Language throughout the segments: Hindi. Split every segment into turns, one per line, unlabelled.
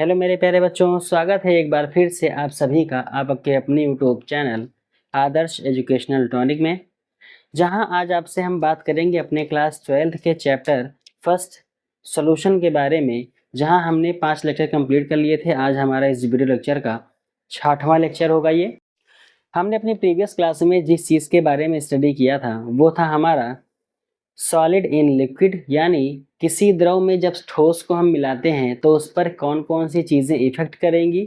हेलो मेरे प्यारे बच्चों, स्वागत है एक बार फिर से आप सभी का आपके अपने यूट्यूब चैनल आदर्श एजुकेशनल टॉनिक में, जहां आज आपसे हम बात करेंगे अपने क्लास 12th के चैप्टर फर्स्ट सॉल्यूशन के बारे में। जहां हमने 5 लेक्चर कंप्लीट कर लिए थे। आज हमारा इस वीडियो लेक्चर का 6वां लेक्चर होगा। ये हमने अपनी प्रीवियस क्लास में जिस चीज़ के बारे में स्टडी किया था वो था हमारा सॉलिड इन लिक्विड, यानी किसी द्रव में जब ठोस को हम मिलाते हैं तो उस पर कौन कौन सी चीज़ें इफेक्ट करेंगी।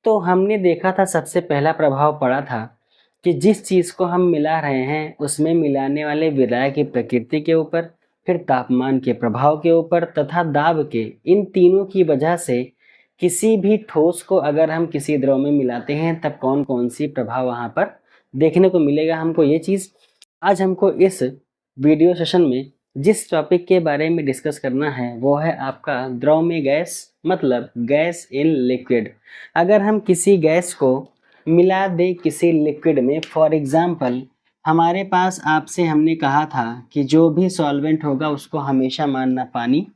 तो हमने देखा था सबसे पहला प्रभाव पड़ा था कि जिस चीज़ को हम मिला रहे हैं उसमें मिलाने वाले विलायक की प्रकृति के ऊपर, फिर तापमान के प्रभाव के ऊपर तथा दाब के, इन तीनों की वजह से किसी भी ठोस को अगर हम किसी द्रव में मिलाते हैं तब कौन कौन सी प्रभाव वहाँ पर देखने को मिलेगा। हमको ये चीज़ आज हमको इस वीडियो सेशन में जिस टॉपिक के बारे में डिस्कस करना है वो है आपका द्रव में गैस, मतलब गैस इन लिक्विड। अगर हम किसी गैस को मिला दें किसी लिक्विड में, फॉर एग्जांपल हमारे पास आपसे हमने कहा था कि जो भी सॉल्वेंट होगा उसको हमेशा मानना पानी,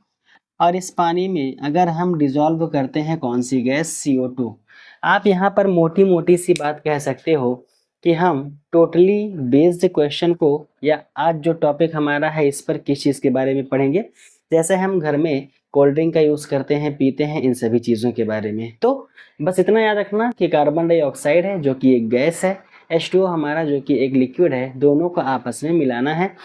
और इस पानी में अगर हम डिजॉल्व करते हैं कौन सी गैस, CO2। आप यहाँ पर मोटी मोटी सी बात कह सकते हो कि हम टोटली बेस्ड क्वेश्चन को, या आज जो टॉपिक हमारा है इस पर किस चीज़ के बारे में पढ़ेंगे, जैसे हम घर में कोल्ड ड्रिंक का यूज़ करते हैं, पीते हैं, इन सभी चीज़ों के बारे में। तो बस इतना याद रखना कि कार्बन डाइऑक्साइड है जो कि एक गैस है, H2O हमारा जो कि एक लिक्विड है, दोनों को आपस में मिलाना है।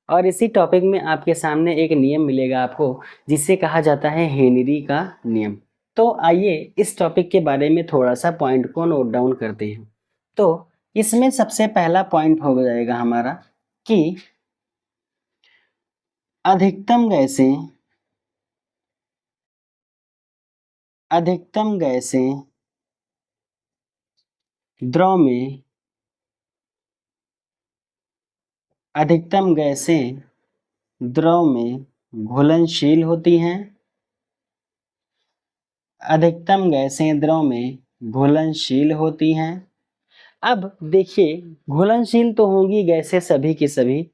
और इसी टॉपिक में आपके सामने एक नियम मिलेगा आपको जिसे कहा जाता है हेनरी का नियम। तो आइए इस टॉपिक के बारे में थोड़ा सा पॉइंट को नोट डाउन करते हैं। तो इसमें सबसे पहला पॉइंट हो जाएगा हमारा कि अधिकतम गैसें द्रव में घुलनशील होती हैं। अधिकतम गैसें द्रव में घुलनशील होती हैं। अब देखिए, घुलनशील तो होंगी गैसें सभी की सभी,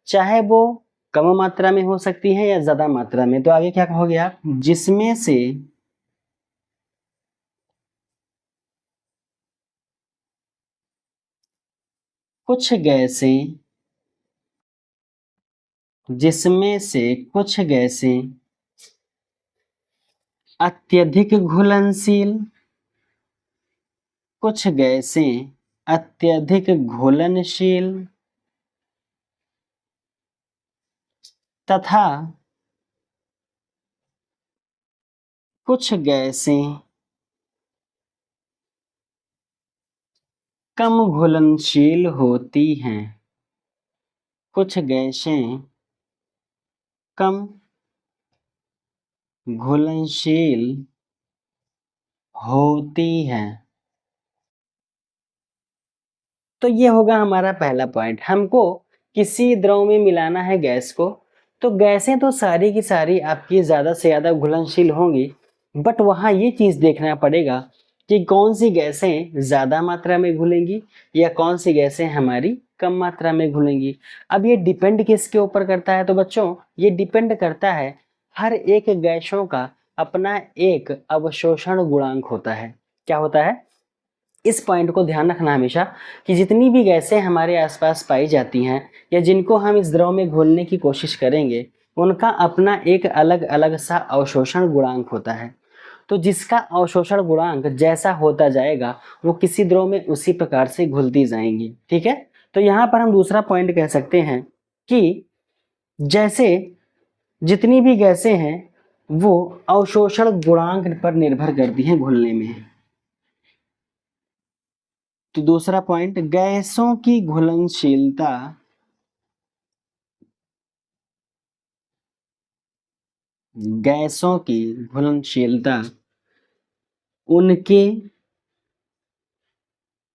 चाहे वो कम मात्रा में हो सकती है या ज्यादा मात्रा में। तो आगे क्या कहोगे आप, जिसमें से कुछ गैसें अत्यधिक घुलनशील, कुछ गैसें अत्यधिक घुलनशील तथा कुछ गैसें कम घुलनशील होती हैं। कुछ गैसें कम घुलनशील होती हैं। तो ये होगा हमारा पहला पॉइंट। हमको किसी द्रव में मिलाना है गैस को, तो गैसें तो सारी की सारी आपकी ज़्यादा से ज़्यादा घुलनशील होंगी, बट वहाँ ये चीज़ देखना पड़ेगा कि कौन सी गैसें ज़्यादा मात्रा में घुलेंगी या कौन सी गैसें हमारी कम मात्रा में घुलेंगी। अब ये डिपेंड किसके ऊपर करता है, तो बच्चों ये डिपेंड करता है, हर एक गैसों का अपना एक अवशोषण गुणांक होता है। क्या होता है, इस पॉइंट को ध्यान रखना हमेशा कि जितनी भी गैसें हमारे आसपास पाई जाती हैं या जिनको हम इस द्रव में घोलने की कोशिश करेंगे, उनका अपना एक अलग अलग सा अवशोषण गुणांक होता है। तो जिसका अवशोषण गुणांक जैसा होता जाएगा वो किसी द्रव में उसी प्रकार से घुलती जाएंगी। ठीक है, तो यहाँ पर हम दूसरा पॉइंट कह सकते हैं कि जैसे जितनी भी गैसें हैं वो अवशोषण गुणांक पर निर्भर करती हैं घुलने में। तो दूसरा पॉइंट, गैसों की घुलनशीलता उनके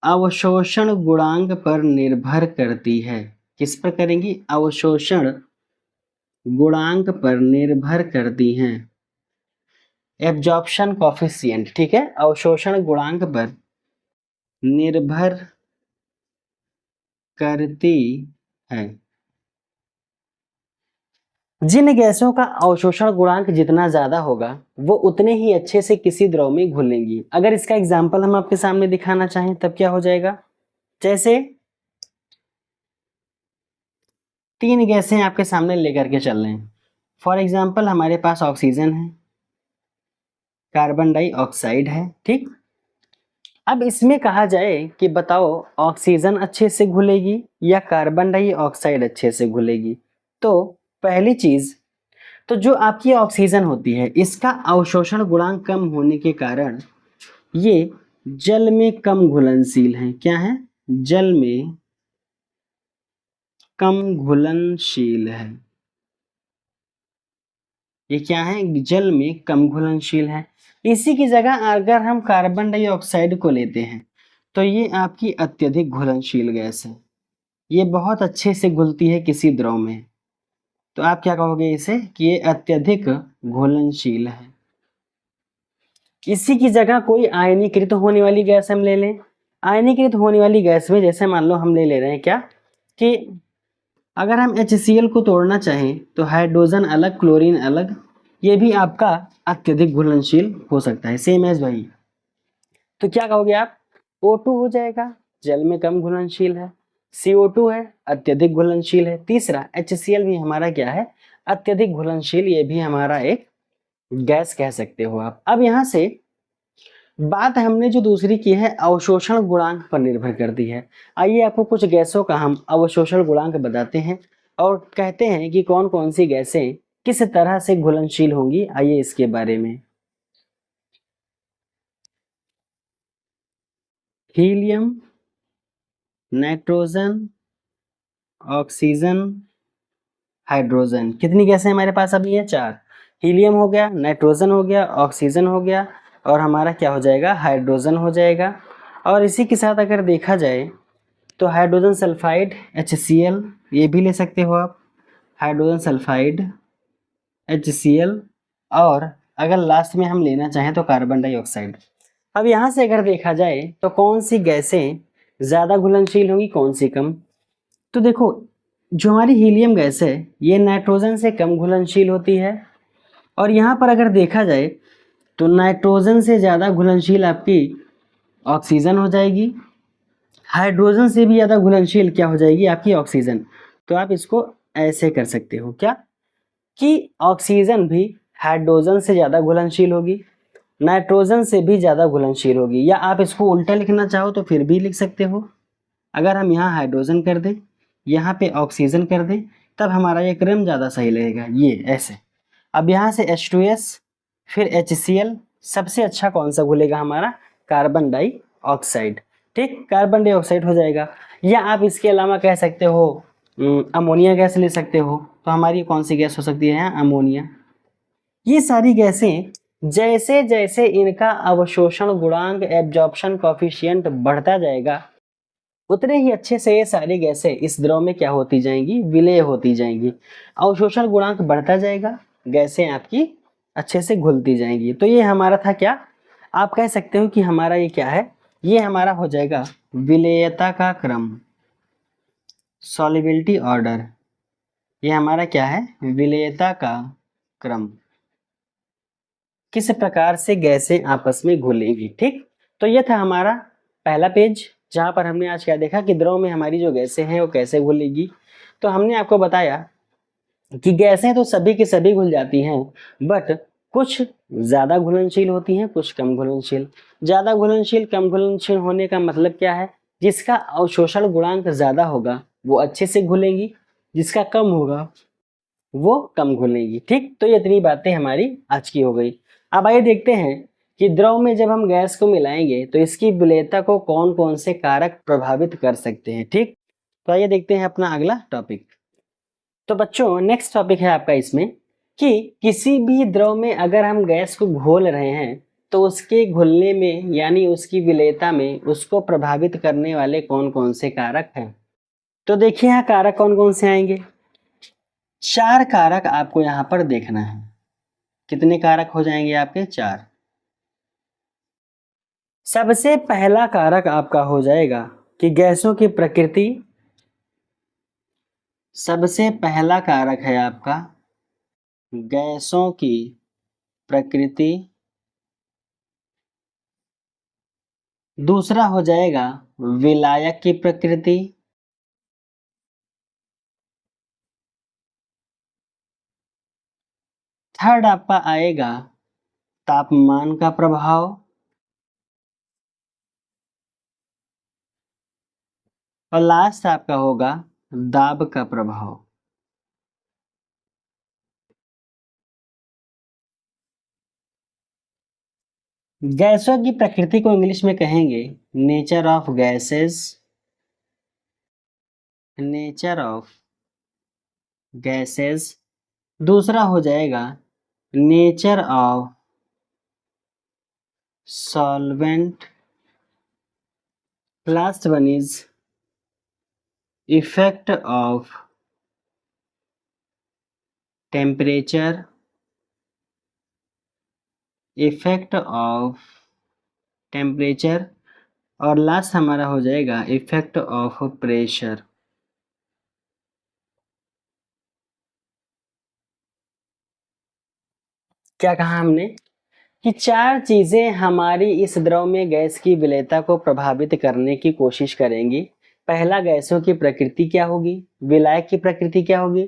अवशोषण गुणांक पर निर्भर करती है। किस पर करेंगी, अवशोषण गुणांक पर निर्भर करती हैं। एब्जॉर्प्शन कॉफिशिएंट, ठीक है, अवशोषण गुणांक पर निर्भर करती है। जिन गैसों का अवशोषण गुणांक जितना ज्यादा होगा वो उतने ही अच्छे से किसी द्रव में घुलेंगी। अगर इसका एग्जाम्पल हम आपके सामने दिखाना चाहें तब क्या हो जाएगा, जैसे 3 गैसें आपके सामने लेकर के चल रहे हैं। फॉर एग्जाम्पल हमारे पास ऑक्सीजन है, कार्बन डाइऑक्साइड है, ठीक। अब इसमें कहा जाए कि बताओ ऑक्सीजन अच्छे से घुलेगी या कार्बन डाइऑक्साइड अच्छे से घुलेगी, तो पहली चीज तो जो आपकी ऑक्सीजन होती है इसका अवशोषण गुणांक कम होने के कारण ये जल में कम घुलनशील है। क्या है, जल में कम घुलनशील है। ये क्या है, जल में कम घुलनशील है। इसी की जगह अगर हम कार्बन डाइऑक्साइड को लेते हैं तो ये आपकी अत्यधिक घुलनशील गैस है, ये बहुत अच्छे से घुलती है किसी द्रव में। तो आप क्या कहोगे इसे कि ये अत्यधिक घुलनशील है। इसी की जगह कोई आयनीकृत होने वाली गैस हम ले लें। आयनीकृत होने वाली गैस में जैसे मान लो हम ले रहे हैं क्या कि अगर हम HCl को तोड़ना चाहें तो हाइड्रोजन अलग क्लोरीन अलग, ये भी आपका अत्यधिक घुलनशील हो सकता है, सेम एज वही। तो क्या कहोगे आप, O2 हो जाएगा, जल में कम घुलनशील है। CO2 है, अत्यधिक घुलनशील है। तीसरा HCl भी हमारा क्या है, अत्यधिक घुलनशील, ये भी हमारा एक गैस कह सकते हो आप। अब यहाँ से बात हमने जो दूसरी की है अवशोषण गुणांक पर निर्भर करती है। आइए आपको कुछ गैसों का हम अवशोषण गुणांक बताते हैं और कहते हैं कि कौन कौन सी गैसें किस तरह से घुलनशील होंगी। आइए इसके बारे में। हीलियम, नाइट्रोजन, ऑक्सीजन, हाइड्रोजन, कितनी गैसें हमारे पास अभी है, 4। हीलियम हो गया, नाइट्रोजन हो गया, ऑक्सीजन हो गया और हमारा क्या हो जाएगा, हाइड्रोजन हो जाएगा। और इसी के साथ अगर देखा जाए तो हाइड्रोजन सल्फाइड HCl, ये भी ले सकते हो आप, हाइड्रोजन सल्फाइड HCl। और अगर लास्ट में हम लेना चाहें तो कार्बन डाइऑक्साइड। अब यहाँ से अगर देखा जाए तो कौन सी गैसें ज़्यादा घुलनशील होंगी, कौन सी कम। तो देखो जो हमारी हीलियम गैस है ये नाइट्रोजन से कम घुलनशील होती है। और यहाँ पर अगर देखा जाए तो नाइट्रोजन से ज़्यादा घुलनशील आपकी ऑक्सीजन हो जाएगी, हाइड्रोजन से भी ज़्यादा घुलनशील क्या हो जाएगी आपकी ऑक्सीजन। तो आप इसको ऐसे कर सकते हो क्या कि ऑक्सीजन भी हाइड्रोजन से ज़्यादा घुलनशील होगी, नाइट्रोजन से भी ज़्यादा घुलनशील होगी। या आप इसको उल्टा लिखना चाहो तो फिर भी लिख सकते हो। अगर हम यहाँ हाइड्रोजन कर दें, यहाँ पे ऑक्सीजन कर दें, तब हमारा ये क्रम ज़्यादा सही लगेगा, ये ऐसे। अब यहाँ से H2S फिर HCl, सबसे अच्छा कौन सा घुलेगा हमारा, कार्बन डाइऑक्साइड, ठीक, कार्बन डाइऑक्साइड हो जाएगा। या आप इसके अलावा कह सकते हो अमोनिया गैस ले सकते हो। तो हमारी कौन सी गैस हो सकती है यहाँ, अमोनिया। ये सारी गैसें जैसे जैसे इनका अवशोषण गुणांक एब्जॉर्प्शन कोफिशिएंट बढ़ता जाएगा उतने ही अच्छे से ये सारी गैसें इस द्रव में क्या होती जाएंगी, विलय होती जाएंगी। अवशोषण गुणांक बढ़ता जाएगा, गैसें आपकी अच्छे से घुलती जाएंगी। तो ये हमारा था क्या, आप कह सकते हो कि हमारा ये क्या है, ये हमारा हो जाएगा विलेयता का क्रम, सॉल्युबिलिटी ऑर्डर। ये हमारा क्या है, विलेयता का क्रम, किस प्रकार से गैसें आपस में घुलेंगी, ठीक। तो ये था हमारा पहला पेज जहाँ पर हमने आज क्या देखा कि द्रव में हमारी जो गैसें हैं वो कैसे घुलेगी। तो हमने आपको बताया कि गैसें तो सभी की सभी घुल जाती हैं, बट कुछ ज़्यादा घुलनशील होती हैं, कुछ कम घुलनशील। ज़्यादा घुलनशील कम घुलनशील होने का मतलब क्या है, जिसका अवशोषण गुणांक ज़्यादा होगा वो अच्छे से घुलेंगी, जिसका कम होगा वो कम घुलेंगी, ठीक। तो ये इतनी बातें हमारी आज की हो गई। अब आइए देखते हैं कि द्रव में जब हम गैस को मिलाएंगे तो इसकी विलेयता को कौन कौन से कारक प्रभावित कर सकते हैं, ठीक। तो आइए देखते हैं अपना अगला टॉपिक। तो बच्चों नेक्स्ट टॉपिक है आपका इसमें कि किसी भी द्रव में अगर हम गैस को घोल रहे हैं तो उसके घुलने में यानी उसकी विलेयता में उसको प्रभावित करने वाले कौन कौन से कारक हैं। तो देखिए यहाँ कारक कौन कौन से आएंगे, 4 कारक आपको यहाँ पर देखना है। कितने कारक हो जाएंगे आपके, 4। सबसे पहला कारक आपका हो जाएगा कि गैसों की प्रकृति, सबसे पहला कारक है आपका गैसों की प्रकृति, दूसरा हो जाएगा विलायक की प्रकृति, थर्ड आपका आएगा तापमान का प्रभाव, और लास्ट आपका होगा दाब का प्रभाव। गैसों की प्रकृति को इंग्लिश में कहेंगे nature of gases, nature of gases. दूसरा हो जाएगा nature of solvent, last one is effect of temperature, effect of temperature, और लास्ट हमारा हो जाएगा इफेक्ट ऑफ प्रेशर। क्या कहा हमने कि चार चीजें हमारी इस द्रव में गैस की विलेयता को प्रभावित करने की कोशिश करेंगी। पहला, गैसों की प्रकृति क्या होगी, विलायक की प्रकृति क्या होगी,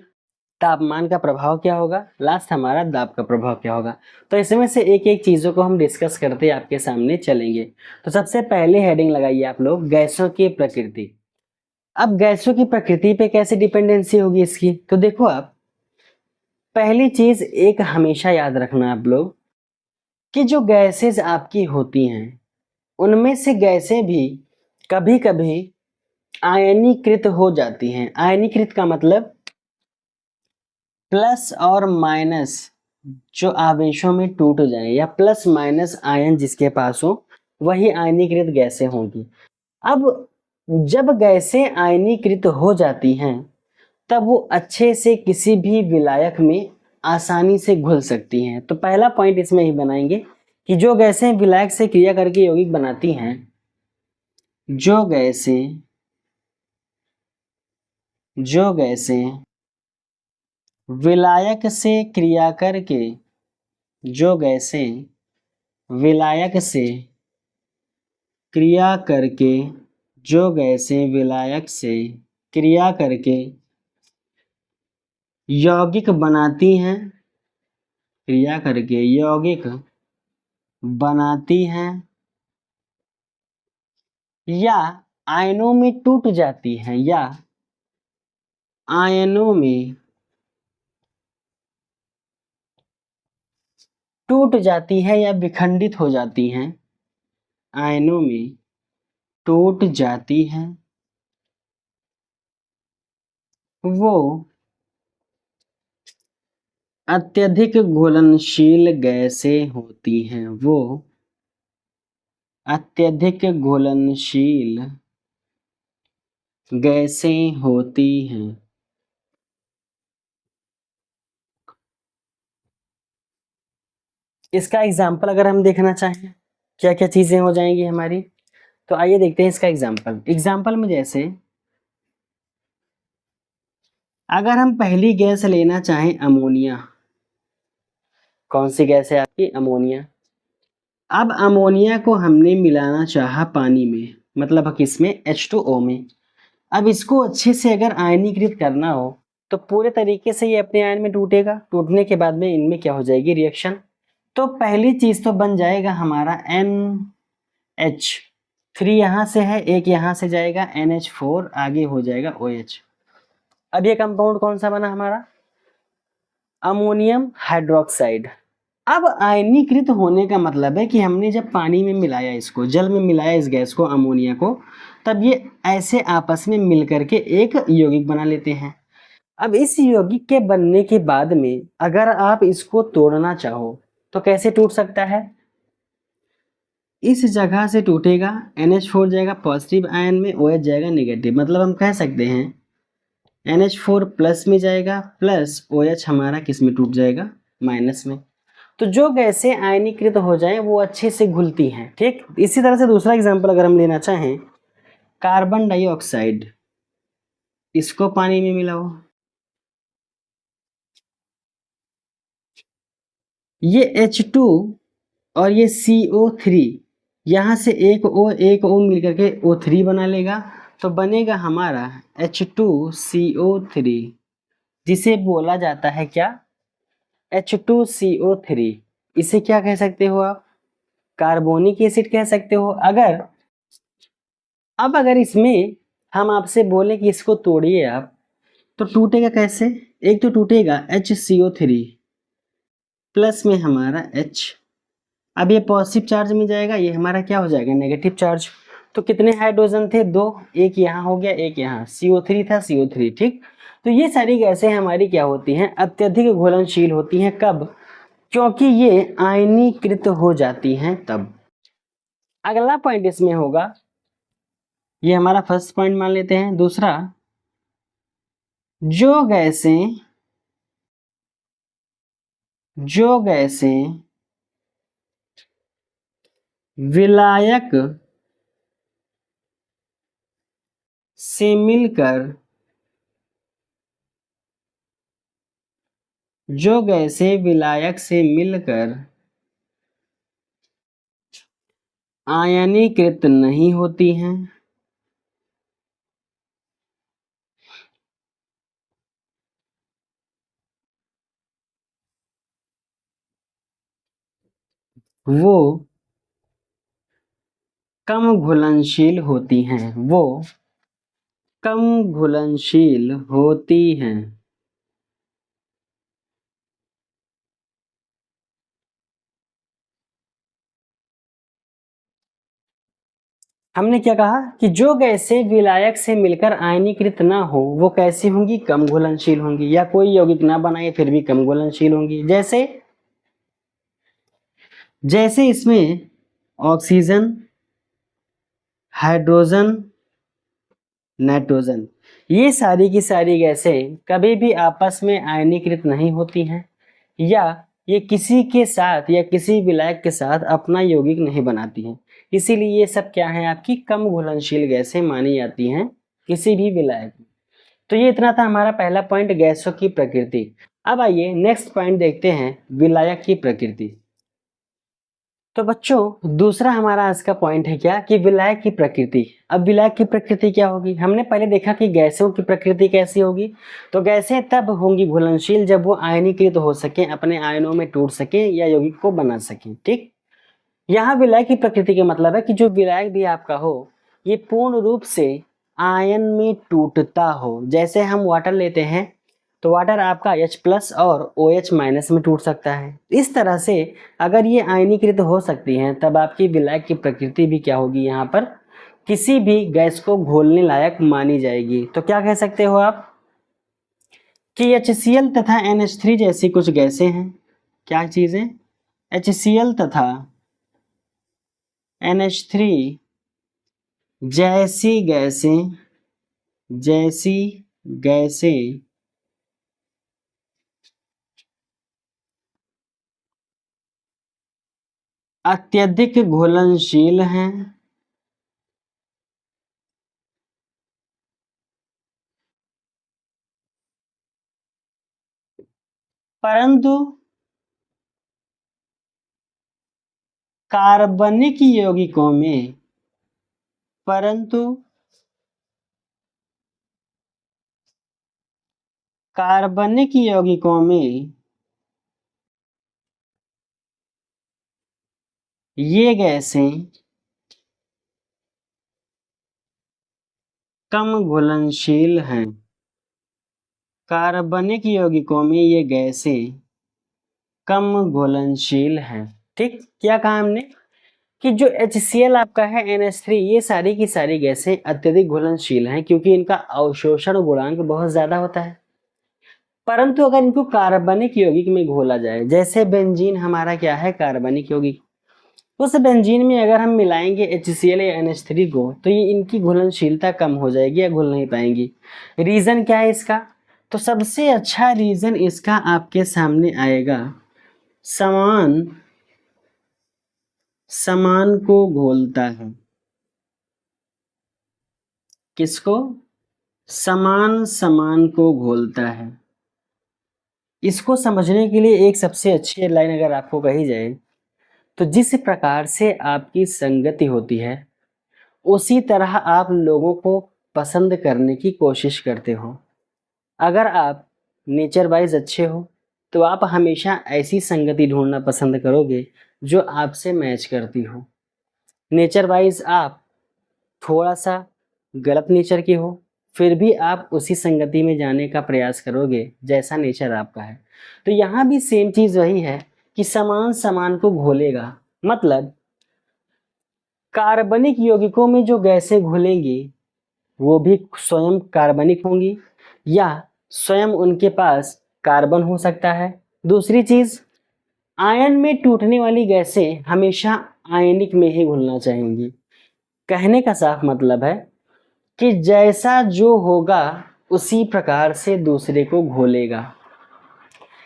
तापमान का प्रभाव क्या होगा, लास्ट हमारा दाब का प्रभाव क्या होगा। तो इसमें से एक एक चीजों को हम डिस्कस करते आपके सामने चलेंगे। तो सबसे पहले हेडिंग लगाइए आप लोग गैसों की प्रकृति। अब गैसों की प्रकृति पे कैसे डिपेंडेंसी होगी इसकी, तो देखो आप, पहली चीज एक हमेशा याद रखना आप लोग कि जो गैसेज आपकी होती हैं उनमें से गैसें भी कभी कभी आयनीकृत हो जाती हैं। आयनीकृत का मतलब प्लस और माइनस जो आवेशों में टूट जाए, या प्लस माइनस आयन जिसके पास हो वही आयनीकृत गैसें होंगी। अब जब गैसें आयनीकृत हो जाती हैं तब वो अच्छे से किसी भी विलायक में आसानी से घुल सकती हैं। तो पहला पॉइंट इसमें ही बनाएंगे कि जो गैसें विलायक से क्रिया करके यौगिक बनाती हैं, जो गैसें विलायक से क्रिया करके, जो गैसें विलायक से क्रिया करके, जो गैसें विलायक से क्रिया करके यौगिक बनाती हैं, क्रिया करके यौगिक बनाती हैं, या आयनों में टूट जाती हैं, या आयनों में टूट जाती है या विखंडित हो जाती हैं, आयनों में टूट जाती हैं, वो अत्यधिक घुलनशील गैसें होती हैं, वो अत्यधिक घुलनशील गैसें होती हैं। इसका एग्जाम्पल अगर हम देखना चाहें क्या क्या चीजें हो जाएंगी हमारी, तो आइए देखते हैं इसका एग्जाम्पल में जैसे अगर हम पहली गैस लेना चाहें अमोनिया, कौन सी गैस है आपकी, अमोनिया। अब अमोनिया को हमने मिलाना चाहा पानी में, मतलब किसमें, H2O में। अब इसको अच्छे से अगर आयनीकृत करना हो तो पूरे तरीके से ये अपने आयन में टूटेगा। टूटने के बाद में इनमें क्या हो जाएगी, रिएक्शन। तो पहली चीज तो बन जाएगा हमारा NH3, यहाँ से है, एक यहाँ से जाएगा NH4, आगे हो जाएगा OH। अब ये कंपाउंड कौन सा बना हमारा, अमोनियम हाइड्रोक्साइड। अब आयनीकृत होने का मतलब है कि हमने जब पानी में मिलाया, इसको जल में मिलाया, इस गैस को, अमोनिया को, तब ये ऐसे आपस में मिल करके एक यौगिक बना लेते हैं। अब इस यौगिक के बनने के बाद में अगर आप इसको तोड़ना चाहो तो कैसे टूट सकता है, इस जगह से टूटेगा, NH4 जाएगा पॉजिटिव आयन में, OH जाएगा नेगेटिव। मतलब हम कह सकते हैं NH4 प्लस में जाएगा, प्लस OH हमारा किस में टूट जाएगा, माइनस में। तो जो गैसें आयनीकृत हो जाएं वो अच्छे से घुलती हैं, ठीक। इसी तरह से दूसरा एग्जांपल अगर हम लेना चाहें, कार्बन डाइऑक्साइड, इसको पानी में मिलाओ, ये H2 और ये CO3, यहाँ से एक O मिलकर के O3 बना लेगा, तो बनेगा हमारा H2CO3, जिसे बोला जाता है क्या, H2CO3। इसे क्या कह सकते हो आप, कार्बोनिक एसिड कह सकते हो। अगर इसमें हम आपसे बोले कि इसको तोड़िए आप, तो टूटेगा कैसे, एक तो टूटेगा HCO3 प्लस में हमारा H, अब ये पॉजिटिव चार्ज में जाएगा, ये हमारा क्या हो जाएगा, नेगेटिव चार्ज। तो कितने हाइड्रोजन थे, 2, एक यहाँ हो गया, एक यहाँ, CO3 था, CO3, ठीक। तो ये सारी गैसें हमारी क्या होती हैं, अत्यधिक घुलनशील होती हैं। कब, क्योंकि ये आयनीकृत हो जाती हैं तब। अगला पॉइंट इसमें होगा, ये हमारा फर्स्ट पॉइंट मान लेते हैं। दूसरा, जो गैसें विलायक से मिलकर आयनीकृत नहीं होती हैं, वो कम घुलनशील होती हैं। हमने क्या कहा कि जो गैसें विलायक से मिलकर आयनीकृत ना हो, वो कैसी होंगी, कम घुलनशील होंगी, या कोई यौगिक ना बनाए फिर भी कम घुलनशील होंगी। जैसे इसमें ऑक्सीजन, हाइड्रोजन, नाइट्रोजन, ये सारी की सारी गैसें कभी भी आपस में आयनीकृत नहीं होती हैं, या ये किसी के साथ या किसी विलायक के साथ अपना यौगिक नहीं बनाती हैं। इसीलिए ये सब क्या है, आपकी कम घुलनशील गैसें मानी जाती हैं किसी भी विलायक में। तो ये इतना था हमारा पहला पॉइंट, गैसों की प्रकृति। अब आइए नेक्स्ट पॉइंट देखते हैं, विलायक की प्रकृति। तो बच्चों, दूसरा हमारा आज का पॉइंट है क्या, कि विलायक की प्रकृति। अब विलायक की प्रकृति क्या होगी, हमने पहले देखा कि गैसों की प्रकृति कैसी होगी। तो गैसें तब होंगी घुलनशील जब वो आयनीकृत हो सके, अपने आयनों में टूट सके या यौगिक को बना सके, ठीक। यहाँ विलायक की प्रकृति का मतलब है कि जो विलायक भी आपका हो, ये पूर्ण रूप से आयन में टूटता हो। जैसे हम वाटर लेते हैं, तो वाटर आपका H+ और OH- में टूट सकता है। इस तरह से अगर ये आयनीकृत हो सकती हैं, तब आपकी विलायक की प्रकृति भी क्या होगी, यहाँ पर किसी भी गैस को घोलने लायक मानी जाएगी। तो क्या कह सकते हो आप कि HCl तथा NH3 जैसी कुछ गैसें हैं। क्या चीजें, HCl तथा NH3 जैसी गैसें अत्यधिक घुलनशील हैं, परंतु कार्बनिक यौगिकों में ये गैसें कम घुलनशील हैं। कार्बनिक यौगिकों में ये गैसें कम घुलनशील हैं, ठीक। क्या कहा हमने कि जो HCl आपका है, NH3, ये सारी की सारी गैसें अत्यधिक घुलनशील हैं, क्योंकि इनका अवशोषण गुणांक बहुत ज्यादा होता है। परंतु अगर इनको कार्बनिक यौगिक में घोला जाए, जैसे बेंजीन हमारा क्या है, कार्बनिक यौगिक, उस बेंजीन में अगर हम मिलाएंगे HCl या NH3 को, तो ये इनकी घुलनशीलता कम हो जाएगी या घुल नहीं पाएंगी। रीजन क्या है इसका, तो सबसे अच्छा रीजन इसका आपके सामने आएगा, समान को घोलता है। किसको, समान को घोलता है। इसको समझने के लिए एक सबसे अच्छी लाइन अगर आपको कही जाए तो जिस प्रकार से आपकी संगति होती है उसी तरह आप लोगों को पसंद करने की कोशिश करते हो। अगर आप नेचर वाइज अच्छे हो तो आप हमेशा ऐसी संगति ढूंढना पसंद करोगे जो आपसे मैच करती हो। नेचर वाइज आप थोड़ा सा गलत नेचर के हो फिर भी आप उसी संगति में जाने का प्रयास करोगे जैसा नेचर आपका है। तो यहाँ भी सेम चीज़ वही है कि समान समान को घोलेगा, मतलब कार्बनिक यौगिकों में जो गैसें घुलेंगी वो भी स्वयं कार्बनिक होंगी या स्वयं उनके पास कार्बन हो सकता है। दूसरी चीज़, आयन में टूटने वाली गैसें हमेशा आयनिक में ही घुलना चाहेंगी। कहने का साफ मतलब है कि जैसा जो होगा उसी प्रकार से दूसरे को घोलेगा।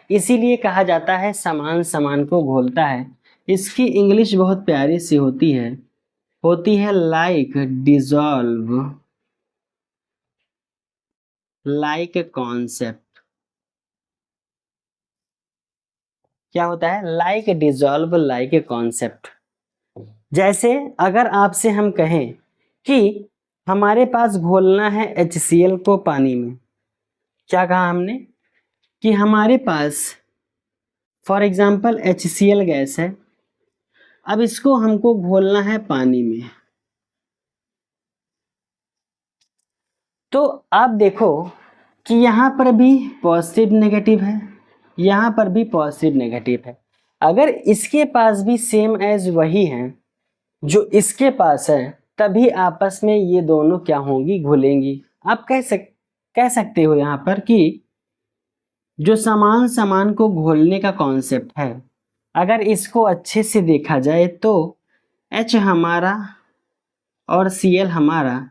इसीलिए कहा जाता है समान समान को घोलता है। इसकी इंग्लिश बहुत प्यारी सी होती है लाइक डिसॉल्व लाइक कॉन्सेप्ट। क्या होता है? Like dissolve like concept. जैसे अगर आपसे हम कहें कि हमारे पास घोलना है HCl को पानी में, क्या कहा हमने कि हमारे पास फॉर एग्जाम्पल HCl गैस है, अब इसको हमको घोलना है पानी में। तो आप देखो कि यहाँ पर भी पॉजिटिव नेगेटिव है, यहाँ पर भी पॉजिटिव नेगेटिव है। अगर इसके पास भी सेम एज वही है जो इसके पास है तभी आपस में ये दोनों क्या होंगी? घुलेंगी। आप कह सकते हो यहाँ पर कि जो समान समान को घोलने का कॉन्सेप्ट है, अगर इसको अच्छे से देखा जाए तो H हमारा और Cl हमारा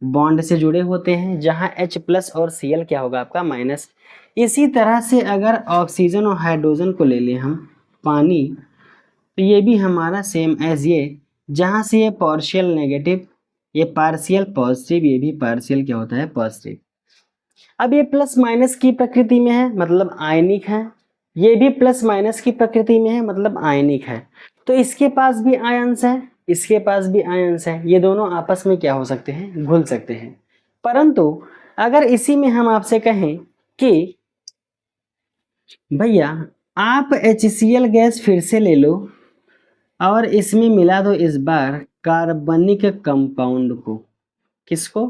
बॉन्ड से जुड़े होते हैं, जहाँ H प्लस और Cl क्या होगा? आपका माइनस। इसी तरह से अगर ऑक्सीजन और हाइड्रोजन को ले लें हम पानी, तो ये भी हमारा सेम एज ये, जहाँ से ये पार्शियल नेगेटिव, ये पार्शियल पॉजिटिव, ये भी पार्शियल क्या होता है? पॉजिटिव। अब ये प्लस माइनस की प्रकृति में है मतलब आयनिक है, ये भी प्लस माइनस की प्रकृति में है मतलब आयनिक है। तो इसके पास भी आयंस है, इसके पास भी आयंस है, ये दोनों आपस में क्या हो सकते हैं? घुल सकते हैं। परंतु अगर इसी में हम आपसे कहें कि भैया आप HCl गैस फिर से ले लो और इसमें मिला दो इस बार कार्बनिक कंपाउंड को। किसको?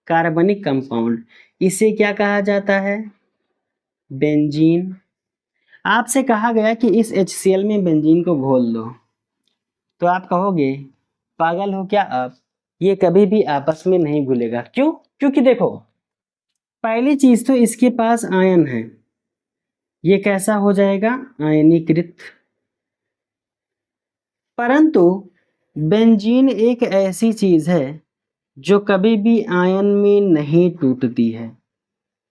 कार्बनिक कंपाउंड। इसे क्या कहा जाता है? बेंजीन। आपसे कहा गया कि इस HCl में बेंजीन को घोल दो, तो आप कहोगे पागल हो क्या आप? ये कभी भी आपस में नहीं घुलेगा। क्यों? क्योंकि देखो, पहली चीज तो इसके पास आयन है, ये कैसा हो जाएगा? आयनीकृत। परंतु बेंजीन एक ऐसी चीज है जो कभी भी आयन में नहीं टूटती है,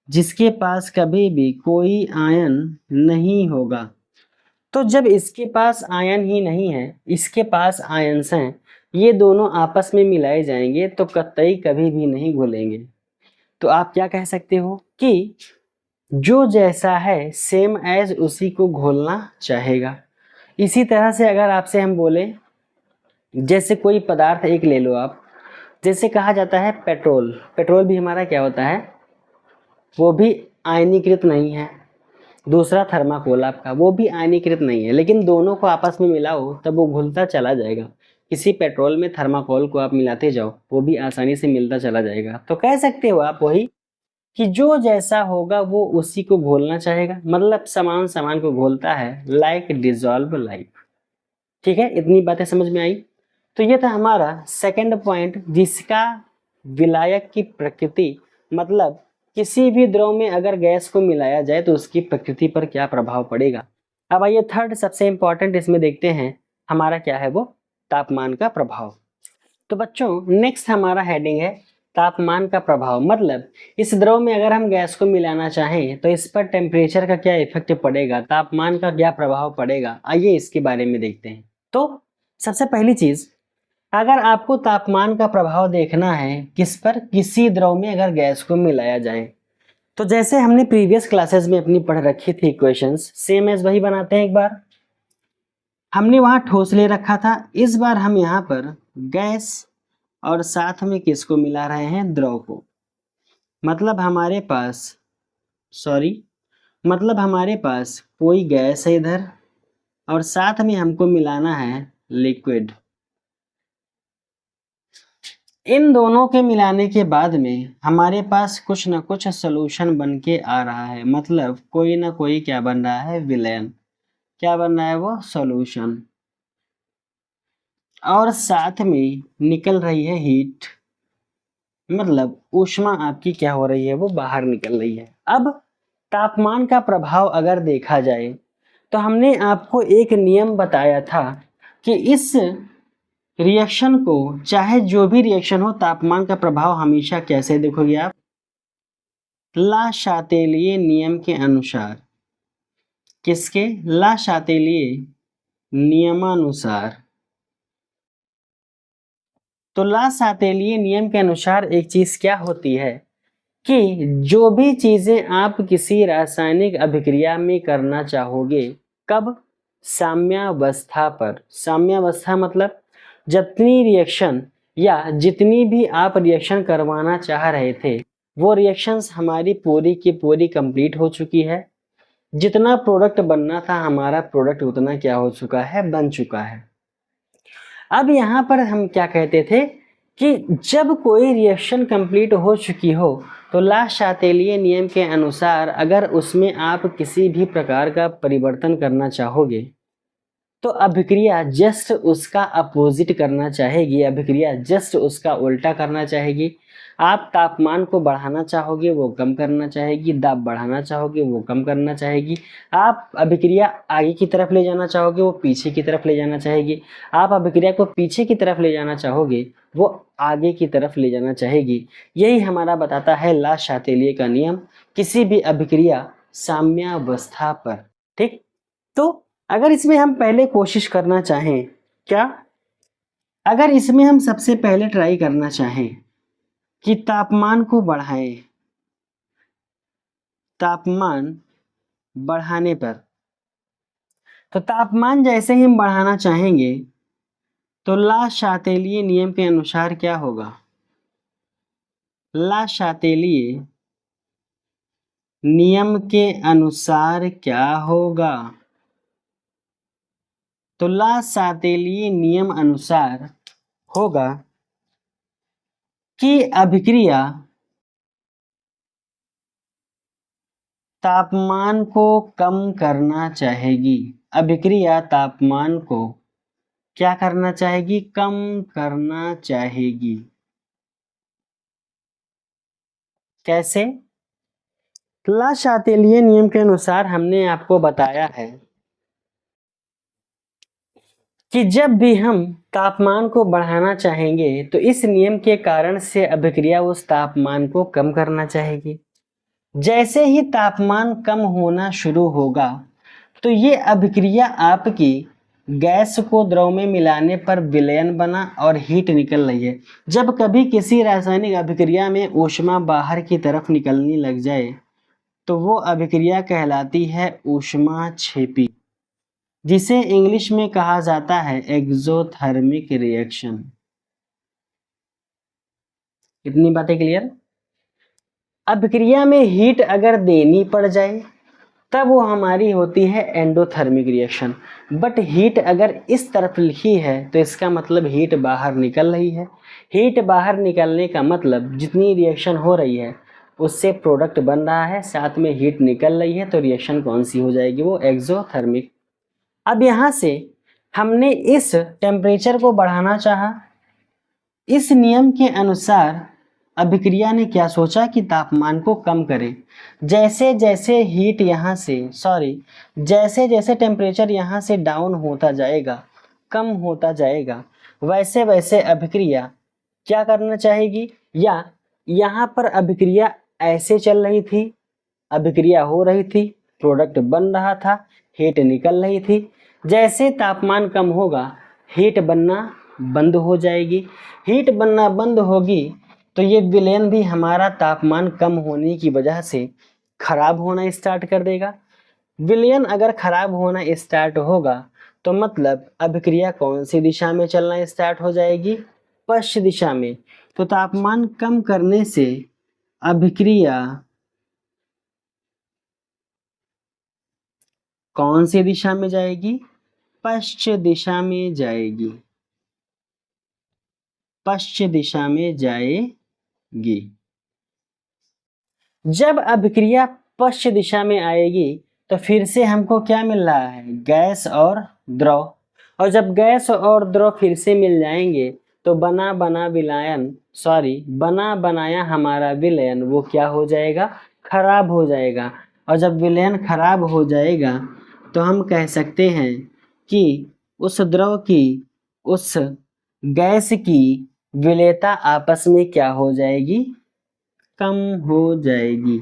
जिसके पास कभी भी कोई आयन नहीं होगा। तो जब इसके पास आयन ही नहीं है, इसके पास आयन्स हैं, ये दोनों आपस में मिलाए जाएंगे तो कतई कभी भी नहीं घुलेंगे। तो आप क्या कह सकते हो कि जो जैसा है सेम एज उसी को घोलना चाहेगा। इसी तरह से अगर आपसे हम बोले, जैसे कोई पदार्थ एक ले लो आप, जैसे कहा जाता है पेट्रोल। पेट्रोल भी हमारा क्या होता है? वो भी आयनीकृत नहीं है। दूसरा थर्माकोल आपका, वो भी आयनीकृत नहीं है, लेकिन दोनों को आपस में मिलाओ तब वो घुलता चला जाएगा। किसी पेट्रोल में थर्माकोल को आप मिलाते जाओ, वो भी आसानी से मिलता चला जाएगा। तो कह सकते हो आप वही कि जो जैसा होगा वो उसी को घोलना चाहेगा, मतलब समान समान को घोलता है, लाइक डिसॉल्व लाइक। ठीक है, इतनी बातें समझ में आई। तो ये था हमारा सेकंड पॉइंट, जिसका विलायक की प्रकृति, मतलब किसी भी द्रव में अगर गैस को मिलाया जाए तो उसकी प्रकृति पर क्या प्रभाव पड़ेगा। अब आइए थर्ड सबसे इंपॉर्टेंट इसमें देखते हैं, हमारा क्या है वो? तापमान का प्रभाव। तो बच्चों नेक्स्ट हमारा हेडिंग है तापमान का प्रभाव। मतलब इस द्रव में अगर हम गैस को मिलाना चाहें तो इस पर टेम्परेचर का क्या इफेक्ट पड़ेगा, तापमान का क्या प्रभाव पड़ेगा, आइए इसके बारे में देखते हैं। तो सबसे पहली चीज, अगर आपको तापमान का प्रभाव देखना है किस पर? किसी द्रव में अगर गैस को मिलाया जाए, तो जैसे हमने प्रीवियस क्लासेस में अपनी पढ़ रखी थी इक्वेशंस, सेम एज वही बनाते हैं। एक बार हमने वहां ठोस ले रखा था, इस बार हम यहाँ पर गैस और साथ में किसको मिला रहे हैं, द्रव को। मतलब हमारे पास कोई गैस है इधर और साथ में हमको मिलाना है लिक्विड। इन दोनों के मिलाने के बाद में हमारे पास कुछ ना कुछ सॉल्यूशन बन के आ रहा है, मतलब कोई ना कोई क्या बन रहा है, विलयन। क्या बन रहा है, वो सॉल्यूशन। और साथ में निकल रही है हीट, मतलब ऊष्मा आपकी क्या हो रही है, वो बाहर निकल रही है। अब तापमान का प्रभाव अगर देखा जाए तो हमने आपको एक नियम बताया था कि इस रिएक्शन को, चाहे जो भी रिएक्शन हो, तापमान का प्रभाव हमेशा कैसे देखोगे आप, ला शातेलिए नियम के अनुसार। किसके, ला शातेलिए नियमानुसार। तो ला शातेलिए नियम के अनुसार एक चीज क्या होती है कि जो भी चीजें आप किसी रासायनिक अभिक्रिया में करना चाहोगे, कब, साम्यावस्था पर। साम्यावस्था मतलब जितनी रिएक्शन या जितनी भी आप रिएक्शन करवाना चाह रहे थे वो रिएक्शंस हमारी पूरी की पूरी कंप्लीट हो चुकी है। जितना प्रोडक्ट बनना था हमारा प्रोडक्ट उतना क्या हो चुका है, बन चुका है। अब यहाँ पर हम क्या कहते थे कि जब कोई रिएक्शन कंप्लीट हो चुकी हो तो ला शातेलिए नियम के अनुसार अगर उसमें आप किसी भी प्रकार का परिवर्तन करना चाहोगे तो अभिक्रिया जस्ट उसका अपोजिट करना चाहेगी, अभिक्रिया जस्ट उसका उल्टा करना चाहेगी। आप तापमान को बढ़ाना चाहोगे वो कम करना चाहेगी, दाब बढ़ाना चाहोगे वो कम करना चाहेगी। आप अभिक्रिया आगे की तरफ ले जाना चाहोगे वो पीछे की तरफ ले जाना चाहेगी। आप अभिक्रिया को पीछे की तरफ ले जाना चाहोगे वो आगे की तरफ ले जाना चाहेगी। यही हमारा बताता है ला शातेलिए का नियम किसी भी अभिक्रिया साम्यावस्था पर। ठीक, तो अगर इसमें हम पहले कोशिश करना चाहें, क्या, अगर इसमें हम सबसे पहले ट्राई करना चाहें कि तापमान को बढ़ाएं, तापमान बढ़ाने पर, तो तापमान जैसे ही हम बढ़ाना चाहेंगे तो ला शातेलिए नियम के अनुसार क्या होगा, ला शातेलिए नियम के अनुसार क्या होगा, तो ला शातेलिए नियम अनुसार होगा कि अभिक्रिया तापमान को कम करना चाहेगी, अभिक्रिया तापमान को क्या करना चाहेगी, कम करना चाहेगी। कैसे, ला शातेलिए नियम के अनुसार हमने आपको बताया है कि जब भी हम तापमान को बढ़ाना चाहेंगे तो इस नियम के कारण से अभिक्रिया उस तापमान को कम करना चाहेगी। जैसे ही तापमान कम होना शुरू होगा तो ये अभिक्रिया आपकी गैस को द्रव में मिलाने पर विलयन बना और हीट निकल रही है। जब कभी किसी रासायनिक अभिक्रिया में ऊष्मा बाहर की तरफ निकलने लग जाए तो वो अभिक्रिया कहलाती है ऊष्माक्षेपी, जिसे इंग्लिश में कहा जाता है एक्सोथर्मिक रिएक्शन। इतनी बातें क्लियर। अभिक्रिया में हीट अगर देनी पड़ जाए तब वो हमारी होती है एंडोथर्मिक रिएक्शन। बट हीट अगर इस तरफ लिखी है तो इसका मतलब हीट बाहर निकल रही है। हीट बाहर निकलने का मतलब जितनी रिएक्शन हो रही है उससे प्रोडक्ट बन रहा है, साथ में हीट निकल रही है, तो रिएक्शन कौन सी हो जाएगी, वो एक्सोथर्मिक। अब यहाँ से हमने इस टेम्परेचर को बढ़ाना चाहा। इस नियम के अनुसार अभिक्रिया ने क्या सोचा कि तापमान को कम करें। जैसे जैसे हीट यहाँ से जैसे जैसे टेम्परेचर यहाँ से डाउन होता जाएगा, कम होता जाएगा, वैसे वैसे अभिक्रिया क्या करना चाहेगी, या यहाँ पर अभिक्रिया ऐसे चल रही थी, अभिक्रिया हो रही थी, प्रोडक्ट बन रहा था, हीट निकल रही थी। जैसे तापमान कम होगा हीट बनना बंद हो जाएगी। हीट बनना बंद होगी तो ये विलयन भी हमारा तापमान कम होने की वजह से खराब होना स्टार्ट कर देगा। विलयन अगर खराब होना स्टार्ट होगा तो मतलब अभिक्रिया कौन सी दिशा में चलना स्टार्ट हो जाएगी? पश्चिम दिशा में। तो तापमान कम करने से अभिक्रिया कौन सी दिशा में जाएगी? पश्चिम दिशा में जाएगी, पश्चिम दिशा में जाएगी। जब अभिक्रिया पश्चिम दिशा में आएगी तो फिर से हमको क्या मिल रहा है? गैस और द्रव। और जब गैस और द्रव फिर से मिल जाएंगे तो बना बनाया हमारा विलयन वो क्या हो जाएगा? खराब हो जाएगा। और जब विलयन खराब हो जाएगा तो हम कह सकते हैं कि उस द्रव की, उस गैस की विलेयता आपस में क्या हो जाएगी? कम हो जाएगी।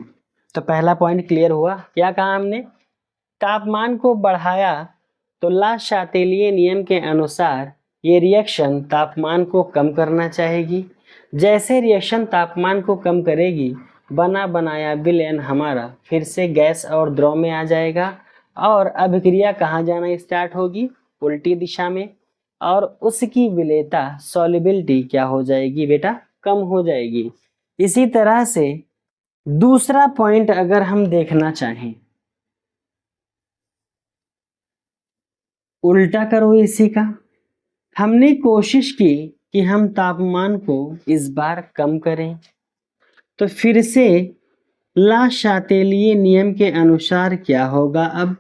तो पहला पॉइंट क्लियर हुआ। क्या कहा हमने? तापमान को बढ़ाया तो ला शातेलिए नियम के अनुसार ये रिएक्शन तापमान को कम करना चाहेगी। जैसे रिएक्शन तापमान को कम करेगी, बना बनाया विलयन हमारा फिर से गैस और द्रव में आ जाएगा और अभिक्रिया कहाँ जाना स्टार्ट होगी? उल्टी दिशा में। और उसकी विलेयता, सॉल्युबिलिटी क्या हो जाएगी बेटा? कम हो जाएगी। इसी तरह से दूसरा पॉइंट अगर हम देखना चाहें, उल्टा करो इसी का। हमने कोशिश की कि हम तापमान को इस बार कम करें, तो फिर से ला शातेलिए नियम के अनुसार क्या होगा? अब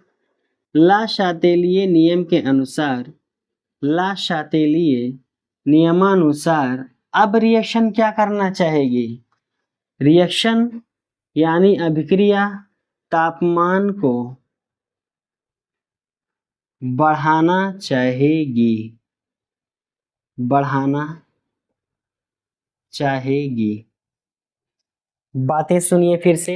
ला शातेलिए नियम के अनुसार, ला शातेलिए नियमानुसार अब रिएक्शन क्या करना चाहेगी? रिएक्शन यानी अभिक्रिया तापमान को बढ़ाना चाहेगी, बढ़ाना चाहेगी। बातें सुनिए फिर से।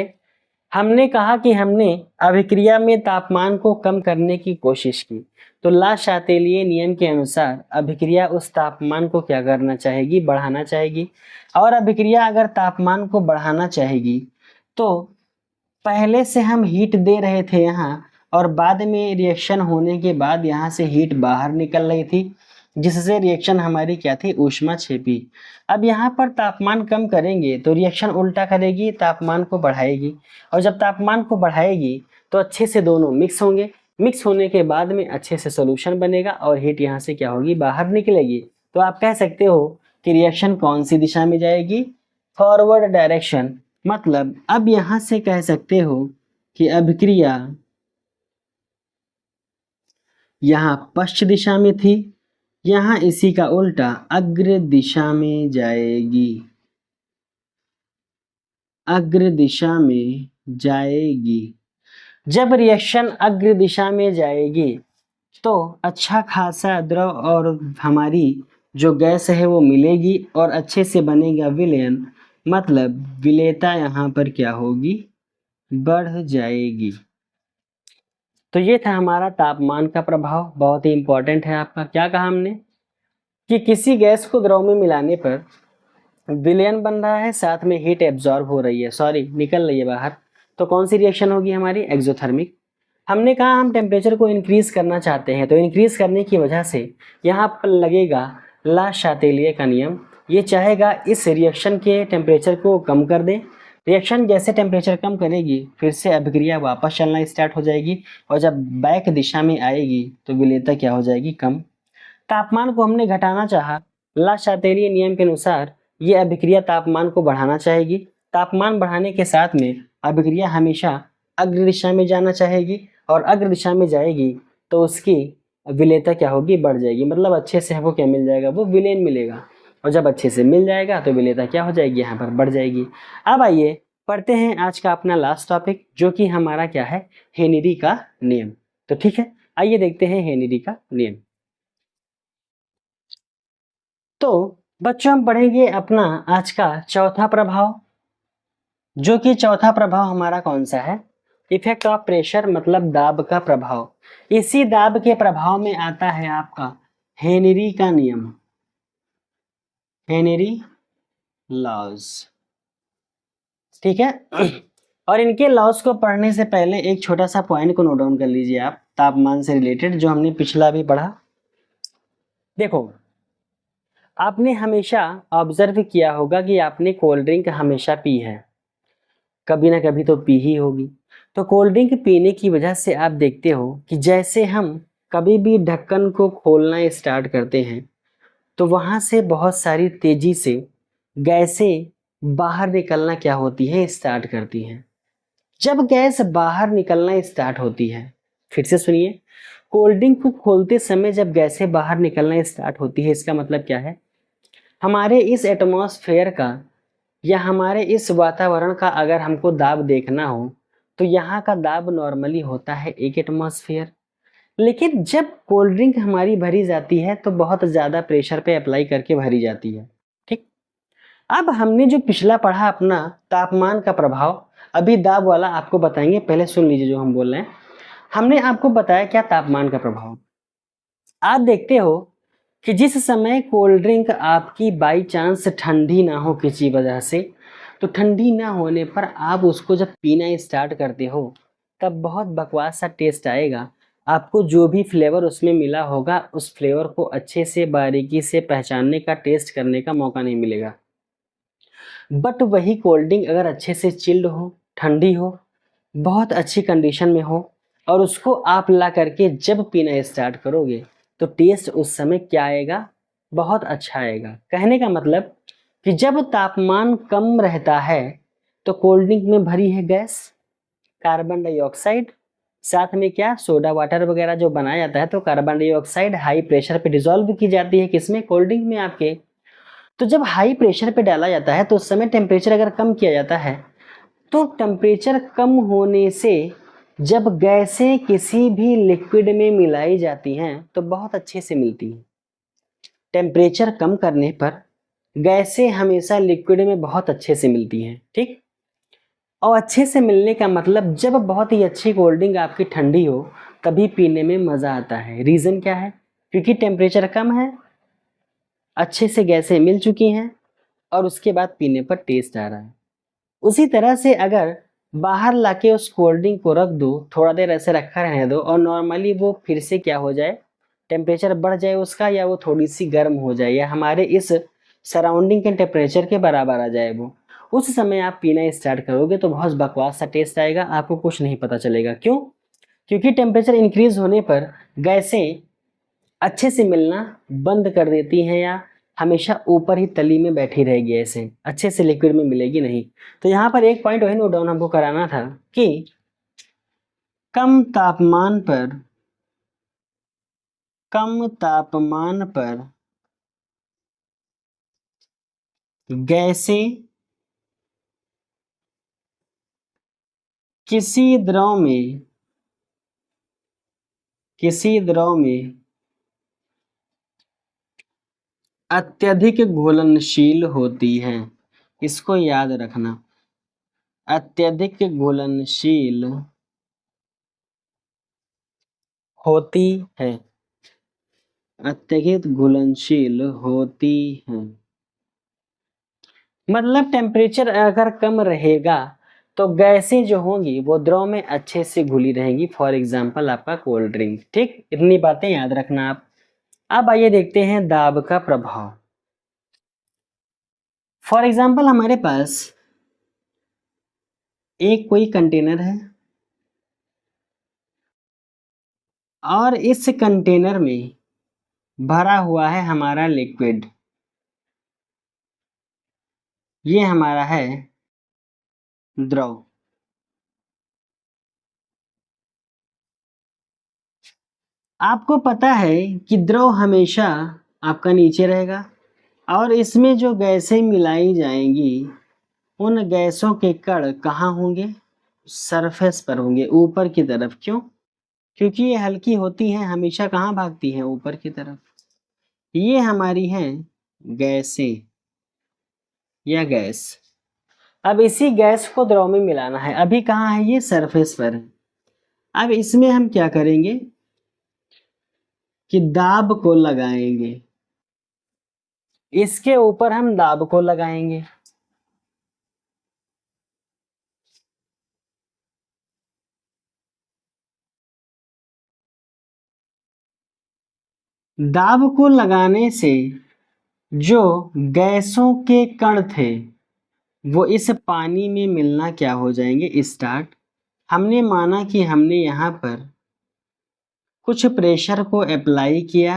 हमने कहा कि हमने अभिक्रिया में तापमान को कम करने की कोशिश की, तो ला शातेलिए नियम के अनुसार अभिक्रिया उस तापमान को क्या करना चाहेगी? बढ़ाना चाहेगी। और अभिक्रिया अगर तापमान को बढ़ाना चाहेगी तो पहले से हम हीट दे रहे थे यहाँ, और बाद में रिएक्शन होने के बाद यहाँ से हीट बाहर निकल रही थी, जिससे रिएक्शन हमारी क्या थी? ऊष्माक्षेपी। अब यहाँ पर तापमान कम करेंगे तो रिएक्शन उल्टा करेगी, तापमान को बढ़ाएगी। और जब तापमान को बढ़ाएगी तो अच्छे से दोनों मिक्स होंगे। मिक्स होने के बाद में अच्छे से सॉल्यूशन बनेगा और हीट यहाँ से क्या होगी? बाहर निकलेगी। तो आप कह सकते हो कि रिएक्शन कौन सी दिशा में जाएगी? Forward direction. मतलब अब यहाँ से कह सकते हो कि अभिक्रिया यहाँ पश्चिम दिशा में थी, यहाँ इसी का उल्टा अग्र दिशा में जाएगी, अग्र दिशा में जाएगी। जब रिएक्शन अग्र दिशा में जाएगी तो अच्छा खासा द्रव और हमारी जो गैस है वो मिलेगी और अच्छे से बनेगा विलयन। मतलब विलेयता यहाँ पर क्या होगी? बढ़ जाएगी। तो ये था हमारा तापमान का प्रभाव, बहुत ही इंपॉर्टेंट है आपका। क्या कहा हमने? कि किसी गैस को द्रव में मिलाने पर विलयन बन रहा है, साथ में हीट एब्जॉर्ब हो रही है, निकल रही है बाहर, तो कौन सी रिएक्शन होगी हमारी? एक्सोथर्मिक। हमने कहा हम टेम्परेचर को इंक्रीज करना चाहते हैं, तो इंक्रीज करने की वजह से यहाँ पर लगेगा ला शातेलिए का नियम। ये चाहेगा इस रिएक्शन के टेम्परेचर को कम कर दें। रिएक्शन जैसे टेम्परेचर कम करेगी फिर से अभिक्रिया वापस चलना स्टार्ट हो जाएगी, और जब बैक दिशा में आएगी तो विलेयता क्या हो जाएगी? कम। तापमान को हमने घटाना चाहा, ला शातेलिए नियम के अनुसार ये अभिक्रिया तापमान को बढ़ाना चाहेगी। तापमान बढ़ाने के साथ में अभिक्रिया हमेशा अग्र दिशा में जाना चाहेगी, और अग्र दिशा में जाएगी तो उसकी विलेयता क्या होगी? बढ़ जाएगी। मतलब अच्छे से हमको क्या मिल जाएगा? वो विलेन मिलेगा। और जब अच्छे से मिल जाएगा तो विलेयता क्या हो जाएगी? यहाँ पर बढ़ जाएगी। अब आइए पढ़ते हैं आज का अपना लास्ट टॉपिक, जो कि हमारा क्या है? हेनरी का नियम। तो ठीक है, आइए देखते हैं हेनरी का नियम। तो बच्चों हम पढ़ेंगे अपना आज का चौथा प्रभाव, जो कि चौथा प्रभाव हमारा कौन सा है? इफेक्ट ऑफ प्रेशर, मतलब दाब का प्रभाव। इसी दाब के प्रभाव में आता है आपका हेनरी का नियम। Henry laws. ठीक है। और इनके लॉज को पढ़ने से पहले एक छोटा सा पॉइंट को नोट डाउन कर लीजिए आप, तापमान से रिलेटेड, जो हमने पिछला भी पढ़ा। देखो, आपने हमेशा ऑब्जर्व किया होगा कि आपने कोल्ड ड्रिंक हमेशा पी है, कभी ना कभी तो पी ही होगी। तो कोल्ड ड्रिंक पीने की वजह से आप देखते हो कि जैसे हम कभी भी ढक्कन को खोलना स्टार्ट करते हैं तो वहां से बहुत सारी तेजी से गैसें बाहर निकलना क्या होती है, स्टार्ट करती हैं। जब गैस बाहर निकलना स्टार्ट होती है, फिर से सुनिए, कोल्ड ड्रिंक को खोलते समय जब गैसें बाहर निकलना स्टार्ट होती है, इसका मतलब क्या है, हमारे इस एटमॉस्फेयर का या हमारे इस वातावरण का अगर हमको दाब देखना हो तो यहाँ का दाब नॉर्मली होता है 1 एटमॉस्फेयर। लेकिन जब कोल्ड ड्रिंक हमारी भरी जाती है तो बहुत ज़्यादा प्रेशर पे अप्लाई करके भरी जाती है। ठीक। अब हमने जो पिछला पढ़ा अपना तापमान का प्रभाव, अभी दाब वाला आपको बताएंगे, पहले सुन लीजिए जो हम बोल रहे हैं। हमने आपको बताया क्या तापमान का प्रभाव। आप देखते हो कि जिस समय कोल्ड ड्रिंक आपकी बाई चांस ठंडी ना हो किसी वजह से, तो ठंडी ना होने पर आप उसको जब पीना स्टार्ट करते हो तब बहुत बकवास सा टेस्ट आएगा। आपको जो भी फ्लेवर उसमें मिला होगा उस फ्लेवर को अच्छे से बारीकी से पहचानने का, टेस्ट करने का मौका नहीं मिलेगा। बट वही कोल्ड ड्रिंक अगर अच्छे से चिल्ड हो, ठंडी हो, बहुत अच्छी कंडीशन में हो और उसको आप ला करके जब पीना स्टार्ट करोगे तो टेस्ट उस समय क्या आएगा, बहुत अच्छा आएगा। कहने का मतलब कि जब तापमान कम रहता है तो कोल्ड ड्रिंक में भरी है गैस, कार्बन डाइऑक्साइड, साथ में क्या, सोडा वाटर वगैरह जो बनाया जाता है, तो कार्बन डाइऑक्साइड हाई प्रेशर पे डिसॉल्व की जाती है, किसमें, कोल्ड ड्रिंक में आपके। तो जब हाई प्रेशर पे डाला जाता है तो उस समय टेम्परेचर अगर कम किया जाता है तो टेम्परेचर कम होने से जब गैसें किसी भी लिक्विड में मिलाई जाती हैं तो बहुत अच्छे से मिलती हैं। टेम्परेचर कम करने पर गैसें हमेशा लिक्विड में बहुत अच्छे से मिलती हैं। ठीक। और अच्छे से मिलने का मतलब जब बहुत ही अच्छी कोल्ड ड्रिंक आपकी ठंडी हो तभी पीने में मज़ा आता है। रीज़न क्या है, क्योंकि टेम्परेचर कम है, अच्छे से गैसें मिल चुकी हैं और उसके बाद पीने पर टेस्ट आ रहा है। उसी तरह से अगर बाहर लाके उस कोल्ड ड्रिंक को रख दो, थोड़ा देर ऐसे रखा रहने दो और नॉर्मली वो फिर से क्या हो जाए, टेम्परेचर बढ़ जाए उसका, या वो थोड़ी सी गर्म हो जाए या हमारे इस सराउंडिंग के टेम्परेचर के बराबर आ जाए, वो उस समय आप पीना स्टार्ट करोगे तो बहुत बकवास सा टेस्ट आएगा, आपको कुछ नहीं पता चलेगा। क्यों? क्योंकि टेम्परेचर इंक्रीज होने पर गैसें अच्छे से मिलना बंद कर देती हैं या हमेशा ऊपर ही तली में बैठी रहेगी, ऐसे अच्छे से लिक्विड में मिलेगी नहीं। तो यहाँ पर एक पॉइंट वही नोट डाउन हमको कराना था कि कम तापमान पर गैसें किसी द्रव में अत्यधिक घुलनशील होती हैं। इसको याद रखना, अत्यधिक घुलनशील होती है, अत्यधिक घुलनशील होती हैं। मतलब टेम्परेचर अगर कम रहेगा तो गैसें जो होंगी वो द्रव में अच्छे से घुली रहेंगी, फॉर एग्जाम्पल आपका कोल्ड ड्रिंक। ठीक, इतनी बातें याद रखना आप। अब आइए देखते हैं दाब का प्रभाव। फॉर एग्जाम्पल हमारे पास एक कोई कंटेनर है और इस कंटेनर में भरा हुआ है हमारा लिक्विड, ये हमारा है द्रव। आपको पता है कि द्रव हमेशा आपका नीचे रहेगा और इसमें जो गैसें मिलाई जाएंगी उन गैसों के कण कहाँ होंगे, सरफेस पर होंगे, ऊपर की तरफ। क्यों? क्योंकि ये हल्की होती हैं, हमेशा कहाँ भागती हैं, ऊपर की तरफ। ये हमारी हैं गैसें या गैस। अब इसी गैस को द्रव में मिलाना है, अभी कहाँ है, ये सरफेस पर है। अब इसमें हम क्या करेंगे कि दाब को लगाएंगे, इसके ऊपर हम दाब को लगाएंगे। दाब को लगाने से जो गैसों के कण थे वो इस पानी में मिलना क्या हो जाएंगे, स्टार्ट। हमने माना कि हमने यहाँ पर कुछ प्रेशर को अप्लाई किया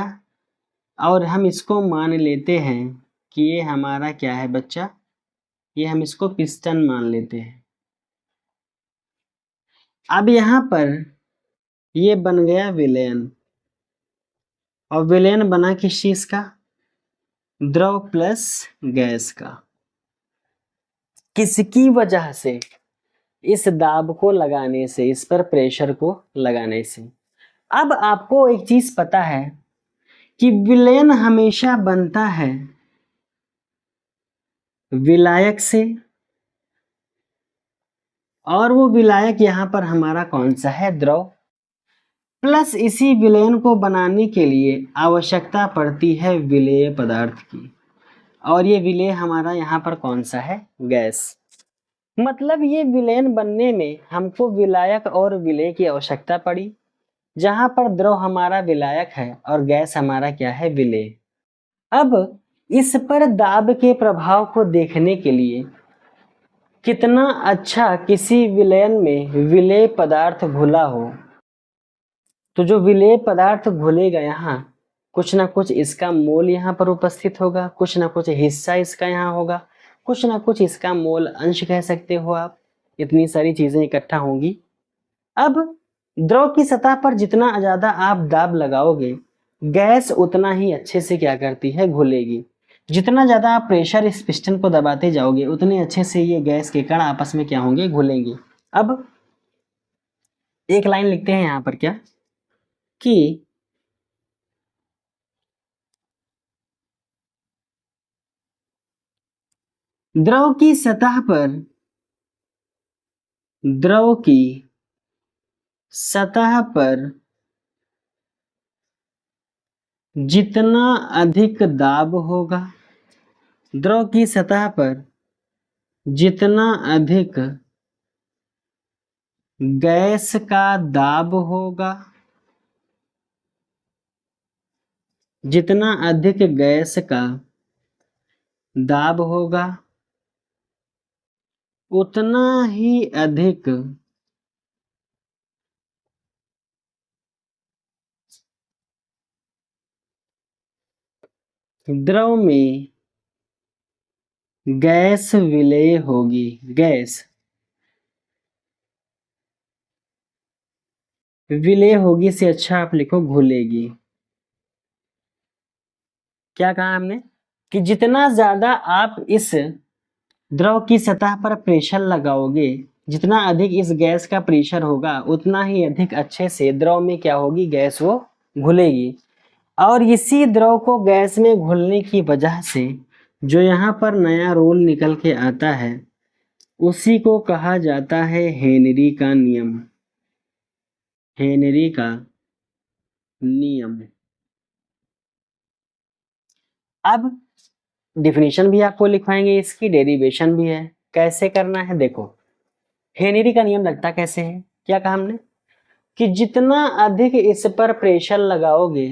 और हम इसको मान लेते हैं कि ये हमारा क्या है बच्चा, ये हम इसको पिस्टन मान लेते हैं। अब यहाँ पर ये बन गया विलयन, और विलयन बना किस चीज का, द्रव प्लस गैस का। किसकी वजह से, इस दाब को लगाने से, इस पर प्रेशर को लगाने से। अब आपको एक चीज पता है कि विलयन हमेशा बनता है विलायक से, और वो विलायक यहां पर हमारा कौन सा है, द्रव। प्लस इसी विलयन को बनाने के लिए आवश्यकता पड़ती है विलेय पदार्थ की, और ये विलेय हमारा यहाँ पर कौन सा है, गैस। मतलब ये विलयन बनने में हमको विलायक और विलेय की आवश्यकता पड़ी, जहां पर द्रव हमारा विलायक है और गैस हमारा क्या है, विलेय। अब इस पर दाब के प्रभाव को देखने के लिए कितना अच्छा किसी विलयन में विलेय पदार्थ घुला हो, तो जो विलेय पदार्थ घुलेगा यहाँ कुछ ना कुछ इसका मोल यहाँ पर उपस्थित होगा, कुछ ना कुछ हिस्सा इसका यहाँ होगा, कुछ ना कुछ इसका मोल अंश कह सकते हो आप। इतनी सारी चीजें इकट्ठा होंगी। अब द्रव की सतह पर जितना ज्यादा आप दाब लगाओगे गैस उतना ही अच्छे से क्या करती है, घुलेगी। जितना ज्यादा आप प्रेशर इस पिस्टन को दबाते जाओगे उतने अच्छे से ये गैस के कण आपस में क्या होंगे, घुलेंगे। अब एक लाइन लिखते हैं यहाँ पर क्या, कि द्रव की सतह पर, द्रव की सतह पर जितना अधिक दाब होगा, द्रव की सतह पर जितना अधिक गैस का दाब होगा, जितना अधिक गैस का दाब होगा उतना ही अधिक द्रव में गैस विलेय होगी। गैस विलेय होगी से अच्छा आप लिखो घुलेगी। क्या कहा हमने कि जितना ज्यादा आप इस द्रव की सतह पर प्रेशर लगाओगे, जितना अधिक इस गैस का प्रेशर होगा उतना ही अधिक अच्छे से द्रव में क्या होगी, गैस वो घुलेगी। और इसी द्रव को गैस में घुलने की वजह से जो यहाँ पर नया रोल निकल के आता है उसी को कहा जाता है हेनरी का नियम। हेनरी का नियम। अब डिफिनीशन भी आपको लिखवाएंगे, इसकी डेरिवेशन भी है। कैसे करना है देखो, हेनरी का नियम लगता कैसे है, क्या कहा हमने कि जितना अधिक इस पर प्रेशर लगाओगे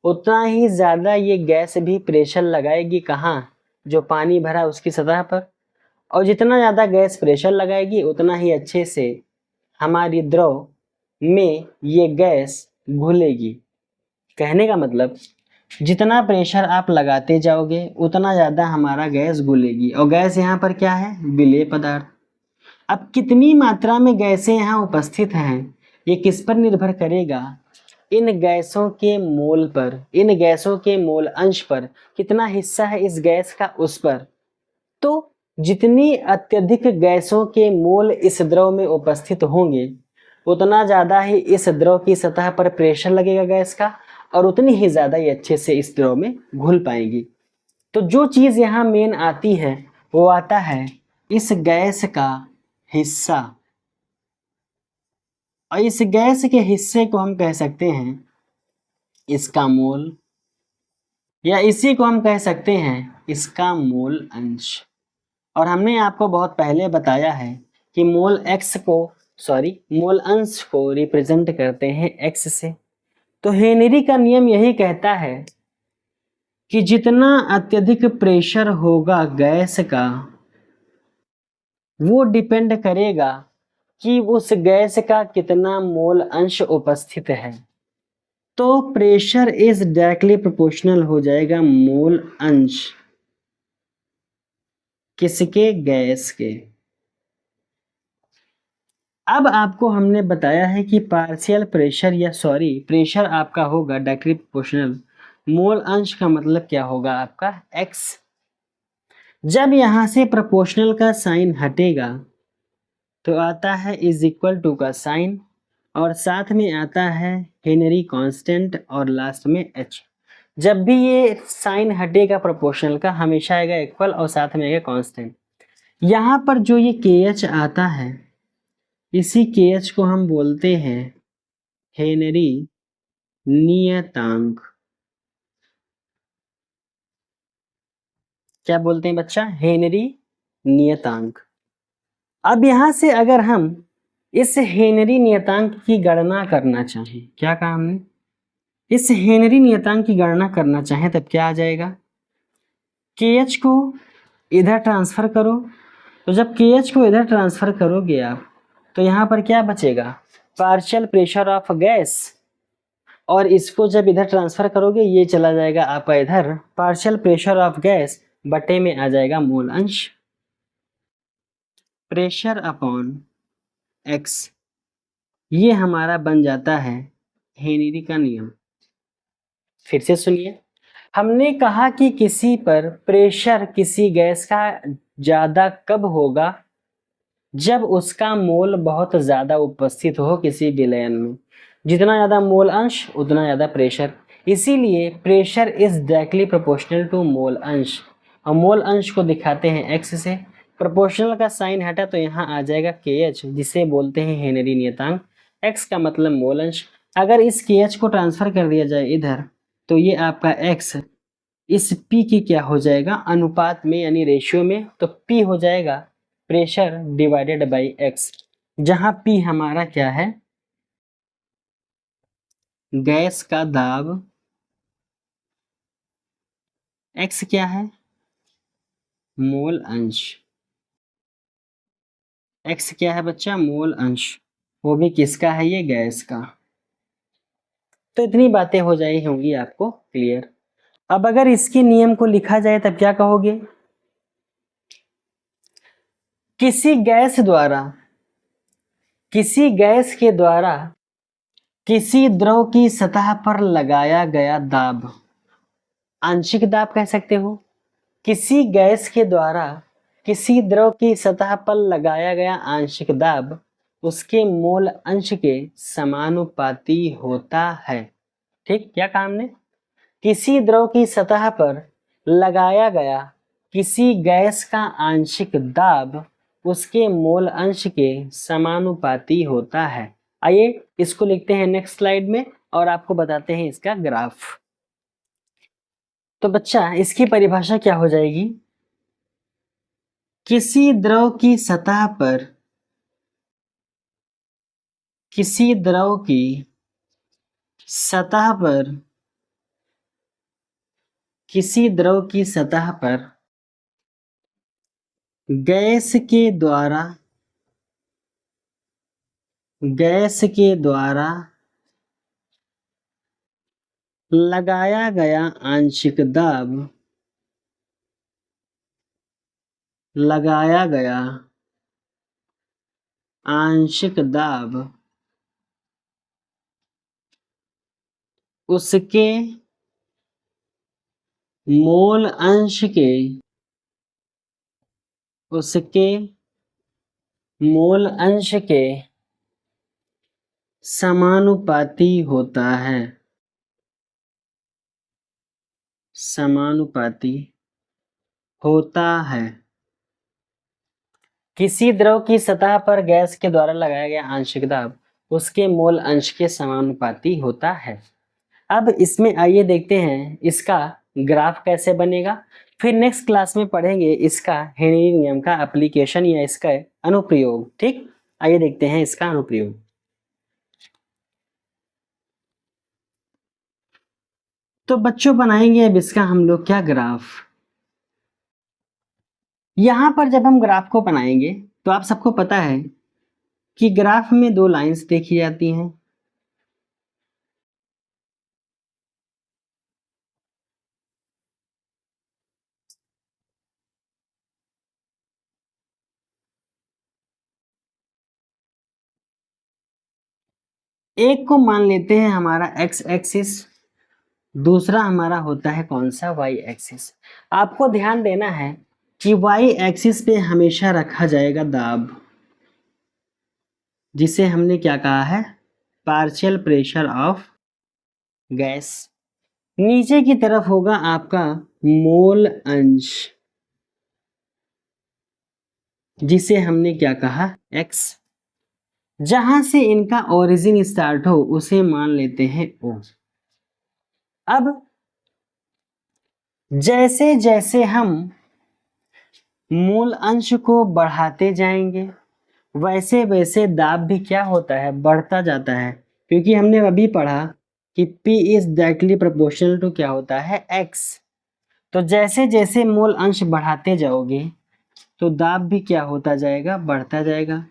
उतना ही ज्यादा ये गैस भी प्रेशर लगाएगी, कहाँ, जो पानी भरा उसकी सतह पर। और जितना ज्यादा गैस प्रेशर लगाएगी उतना ही अच्छे से हमारी द्रव में ये गैस घुलेगी। कहने का मतलब जितना प्रेशर आप लगाते जाओगे उतना ज्यादा हमारा गैस घुलेगी। और गैस यहाँ पर क्या है, विलेय पदार्थ। अब कितनी मात्रा में गैसें यहाँ उपस्थित हैं ये किस पर निर्भर करेगा, इन गैसों के मोल पर, इन गैसों के मोल अंश पर, कितना हिस्सा है इस गैस का उस पर। तो जितनी अत्यधिक गैसों के मोल इस द्रव में उपस्थित होंगे उतना ज्यादा ही इस द्रव की सतह पर प्रेशर लगेगा गैस का, और उतनी ही ज्यादा ये अच्छे से इस द्रव में घुल पाएंगी। तो जो चीज यहाँ मेन आती है वो आता है इस गैस का हिस्सा, और इस गैस के हिस्से को हम कह सकते हैं इसका मोल। या इसी को हम कह सकते हैं इसका मोल अंश। और हमने आपको बहुत पहले बताया है कि मोल अंश को रिप्रेजेंट करते हैं x से। तो हेनरी का नियम यही कहता है कि जितना अत्यधिक प्रेशर होगा गैस का, वो डिपेंड करेगा कि उस गैस का कितना मोल अंश उपस्थित है। तो प्रेशर इज डायरेक्टली प्रोपोर्शनल हो जाएगा मोल अंश किसके, गैस के। अब आपको हमने बताया है कि पार्शियल प्रेशर प्रेशर आपका होगा डायरेक्टली प्रोपोर्शनल, मोल अंश का मतलब क्या होगा आपका x। जब यहां से प्रोपोर्शनल का साइन हटेगा तो आता है इज इक्वल टू का साइन, और साथ में आता है हेनरी कांस्टेंट और लास्ट में h। जब भी ये साइन हटेगा प्रोपोर्शनल का, हमेशा आएगा इक्वल और साथ में आएगा कांस्टेंट। यहाँ पर जो ये KH आता है, इसी KH को हम बोलते हैं हेनरी नियतांक। क्या बोलते हैं बच्चा, हेनरी नियतांक। अब यहां से अगर हम इस हेनरी नियतांक की गणना करना चाहें, क्या कहा हमने, इस हेनरी नियतांक की गणना करना चाहें तब क्या आ जाएगा, KH को इधर ट्रांसफर करो। तो जब KH को इधर ट्रांसफर करोगे आप, तो यहाँ पर क्या बचेगा, पार्शियल प्रेशर ऑफ गैस, और इसको जब इधर ट्रांसफर करोगे ये चला जाएगा आपका इधर, पार्शियल प्रेशर ऑफ गैस बटे में आ जाएगा मोल अंश, प्रेशर अपॉन x। ये हमारा बन जाता है हेनरी का नियम। फिर से सुनिए, हमने कहा कि किसी पर प्रेशर किसी गैस का ज्यादा कब होगा, जब उसका मोल बहुत ज्यादा उपस्थित हो किसी विलयन में। जितना ज्यादा मोल अंश उतना ज्यादा प्रेशर, इसीलिए pressure is directly proportional to mole अंश। और मोल अंश को दिखाते हैं x से, प्रोपोर्शनल का साइन हटा तो यहाँ आ जाएगा KH, जिसे बोलते हैं हेनरी नियतांक। x का मतलब मोल अंश। अगर इस KH को ट्रांसफर कर दिया जाए इधर, तो ये आपका x इस P की क्या हो जाएगा, अनुपात में यानी रेशियो में, तो P हो जाएगा प्रेशर डिवाइडेड बाई x, जहां P हमारा क्या है, गैस का दाब, x क्या है, मोल अंश। x क्या है बच्चा, मोल अंश, वो भी किसका है, ये गैस का। तो इतनी बातें हो जाए होंगी आपको क्लियर। अब अगर इसके नियम को लिखा जाए तब क्या कहोगे, किसी गैस के द्वारा किसी द्रव की सतह पर लगाया गया दाब, आंशिक दाब कह सकते हो। किसी गैस के द्वारा किसी द्रव की सतह पर लगाया गया आंशिक दाब उसके मोल अंश के समानुपाती होता है। ठीक, क्या कहा हमने, किसी द्रव की सतह पर लगाया गया किसी गैस का आंशिक दाब उसके मोल अंश के समानुपाती होता है। आइए इसको लिखते हैं नेक्स्ट स्लाइड में और आपको बताते हैं इसका ग्राफ। तो बच्चा इसकी परिभाषा क्या हो जाएगी, किसी द्रव की सतह पर किसी द्रव की सतह पर किसी द्रव की सतह पर गैस के द्वारा लगाया गया आंशिक दाब उसके मोल अंश के समानुपाती होता है। किसी द्रव की सतह पर गैस के द्वारा लगाया गया आंशिक दाब उसके मोल अंश के समानुपाती होता है। अब इसमें आइए देखते हैं इसका ग्राफ कैसे बनेगा। फिर नेक्स्ट क्लास में पढ़ेंगे इसका हेनरी नियम का एप्लीकेशन या इसका अनुप्रयोग। ठीक, आइए देखते हैं इसका अनुप्रयोग। तो बच्चों बनाएंगे अब इसका हम लोग क्या ग्राफ। यहां पर जब हम ग्राफ को बनाएंगे तो आप सबको पता है कि ग्राफ में दो लाइंस देखी जाती हैं। एक को मान लेते हैं हमारा एक्स एक्सिस, दूसरा हमारा होता है कौन सा, वाई एक्सिस। आपको ध्यान देना है कि वाई एक्सिस पे हमेशा रखा जाएगा दाब, जिसे हमने क्या कहा है, पार्शियल प्रेशर ऑफ गैस। नीचे की तरफ होगा आपका मोल अंश, जिसे हमने क्या कहा, एक्स। जहां से इनका ओरिजिन स्टार्ट हो उसे मान लेते हैं ओ। अब जैसे जैसे हम मूल अंश को बढ़ाते जाएंगे वैसे वैसे दाब भी क्या होता है, बढ़ता जाता है, क्योंकि हमने अभी पढ़ा कि P is directly proportional to क्या होता है, X। तो जैसे जैसे मूल अंश बढ़ाते जाओगे तो दाब भी क्या होता जाएगा, बढ़ता जाएगा।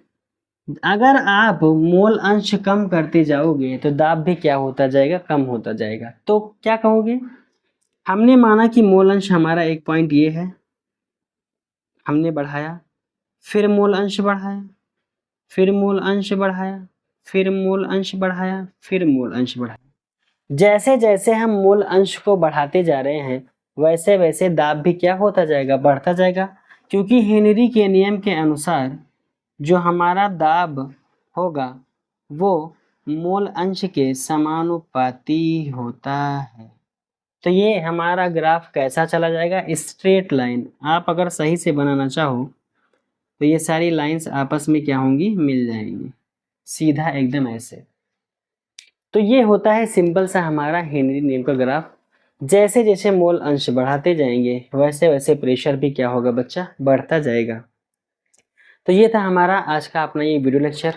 अगर आप मोल अंश कम करते जाओगे तो दाब भी क्या होता जाएगा, कम होता जाएगा। तो क्या कहोगे, हमने माना कि मोल अंश हमारा एक पॉइंट ये है, हमने बढ़ाया, फिर मोल अंश बढ़ाया, फिर मूल अंश बढ़ाया, फिर मूल अंश बढ़ाया, फिर मूल अंश बढ़ाया। जैसे जैसे हम मूल अंश को बढ़ाते जा रहे हैं वैसे वैसे दाब भी क्या होता जाएगा, बढ़ता जाएगा, क्योंकि हेनरी के नियम के अनुसार जो हमारा दाब होगा वो मूल अंश के समानुपाती होता है। तो ये हमारा ग्राफ कैसा चला जाएगा, स्ट्रेट लाइन। आप अगर सही से बनाना चाहो तो ये सारी लाइंस आपस में क्या होंगी, मिल जाएंगी, सीधा एकदम ऐसे। तो ये होता है सिंपल सा हमारा हेनरी नियम का ग्राफ। जैसे जैसे मोल अंश बढ़ाते जाएंगे वैसे वैसे प्रेशर भी क्या होगा बच्चा, बढ़ता जाएगा। तो ये था हमारा आज का अपना ये वीडियो लेक्चर,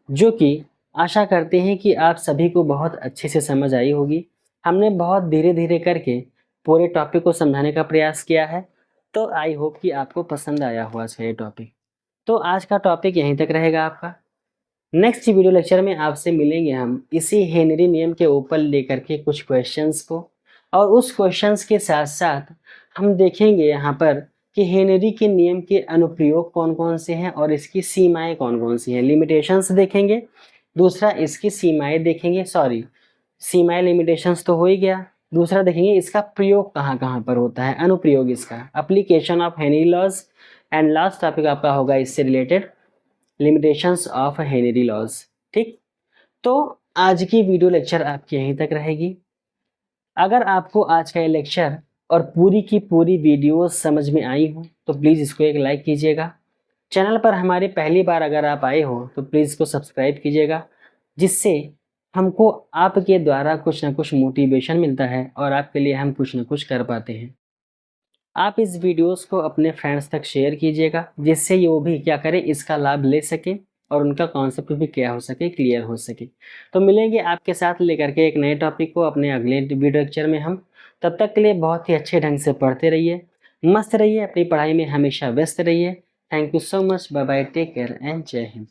जो कि आशा करते हैं कि आप सभी को बहुत अच्छे से समझ आई होगी। हमने बहुत धीरे धीरे करके पूरे टॉपिक को समझाने का प्रयास किया है, तो आई होप कि आपको पसंद आया होगा ये टॉपिक। तो आज का टॉपिक यहीं तक रहेगा आपका। नेक्स्ट वीडियो लेक्चर में आपसे मिलेंगे हम इसी हेनरी नियम के ऊपर लेकर के कुछ क्वेश्चंस को, और उस क्वेश्चंस के साथ साथ हम देखेंगे यहाँ पर कि हेनरी के नियम के अनुप्रयोग कौन कौन से हैं और इसकी सीमाएं कौन कौन सी हैं। लिमिटेशंस देखेंगे, दूसरा इसकी सीमाएं देखेंगे, सॉरी सीमाएं लिमिटेशंस तो हो ही गया, दूसरा देखेंगे इसका प्रयोग कहाँ कहाँ पर होता है, अनुप्रयोग इसका, application of Henry laws, and last topic आपका होगा इससे related limitations of Henry laws. ठीक, तो आज की वीडियो लेक्चर आपकी यहीं तक रहेगी। अगर आपको आज का ये लेक्चर और पूरी की पूरी वीडियोस समझ में आई हो तो प्लीज़ इसको एक लाइक कीजिएगा। चैनल पर हमारी पहली बार अगर आप आए हो तो प्लीज़ इसको सब्सक्राइब कीजिएगा, जिससे हमको आपके द्वारा कुछ ना कुछ मोटिवेशन मिलता है और आपके लिए हम कुछ ना कुछ कर पाते हैं। आप इस वीडियोस को अपने फ्रेंड्स तक शेयर कीजिएगा, जिससे ये वो भी क्या करें, इसका लाभ ले सके और उनका कॉन्सेप्ट भी क्या हो सके, क्लियर हो सके। तो मिलेंगे आपके साथ लेकर के एक नए टॉपिक को अपने अगले वीडियो लेक्चर में हम। तब तक के लिए बहुत ही अच्छे ढंग से पढ़ते रहिए, मस्त रहिए, अपनी पढ़ाई में हमेशा व्यस्त रहिए। Thank you so much, bye bye, take care and जय हिंद।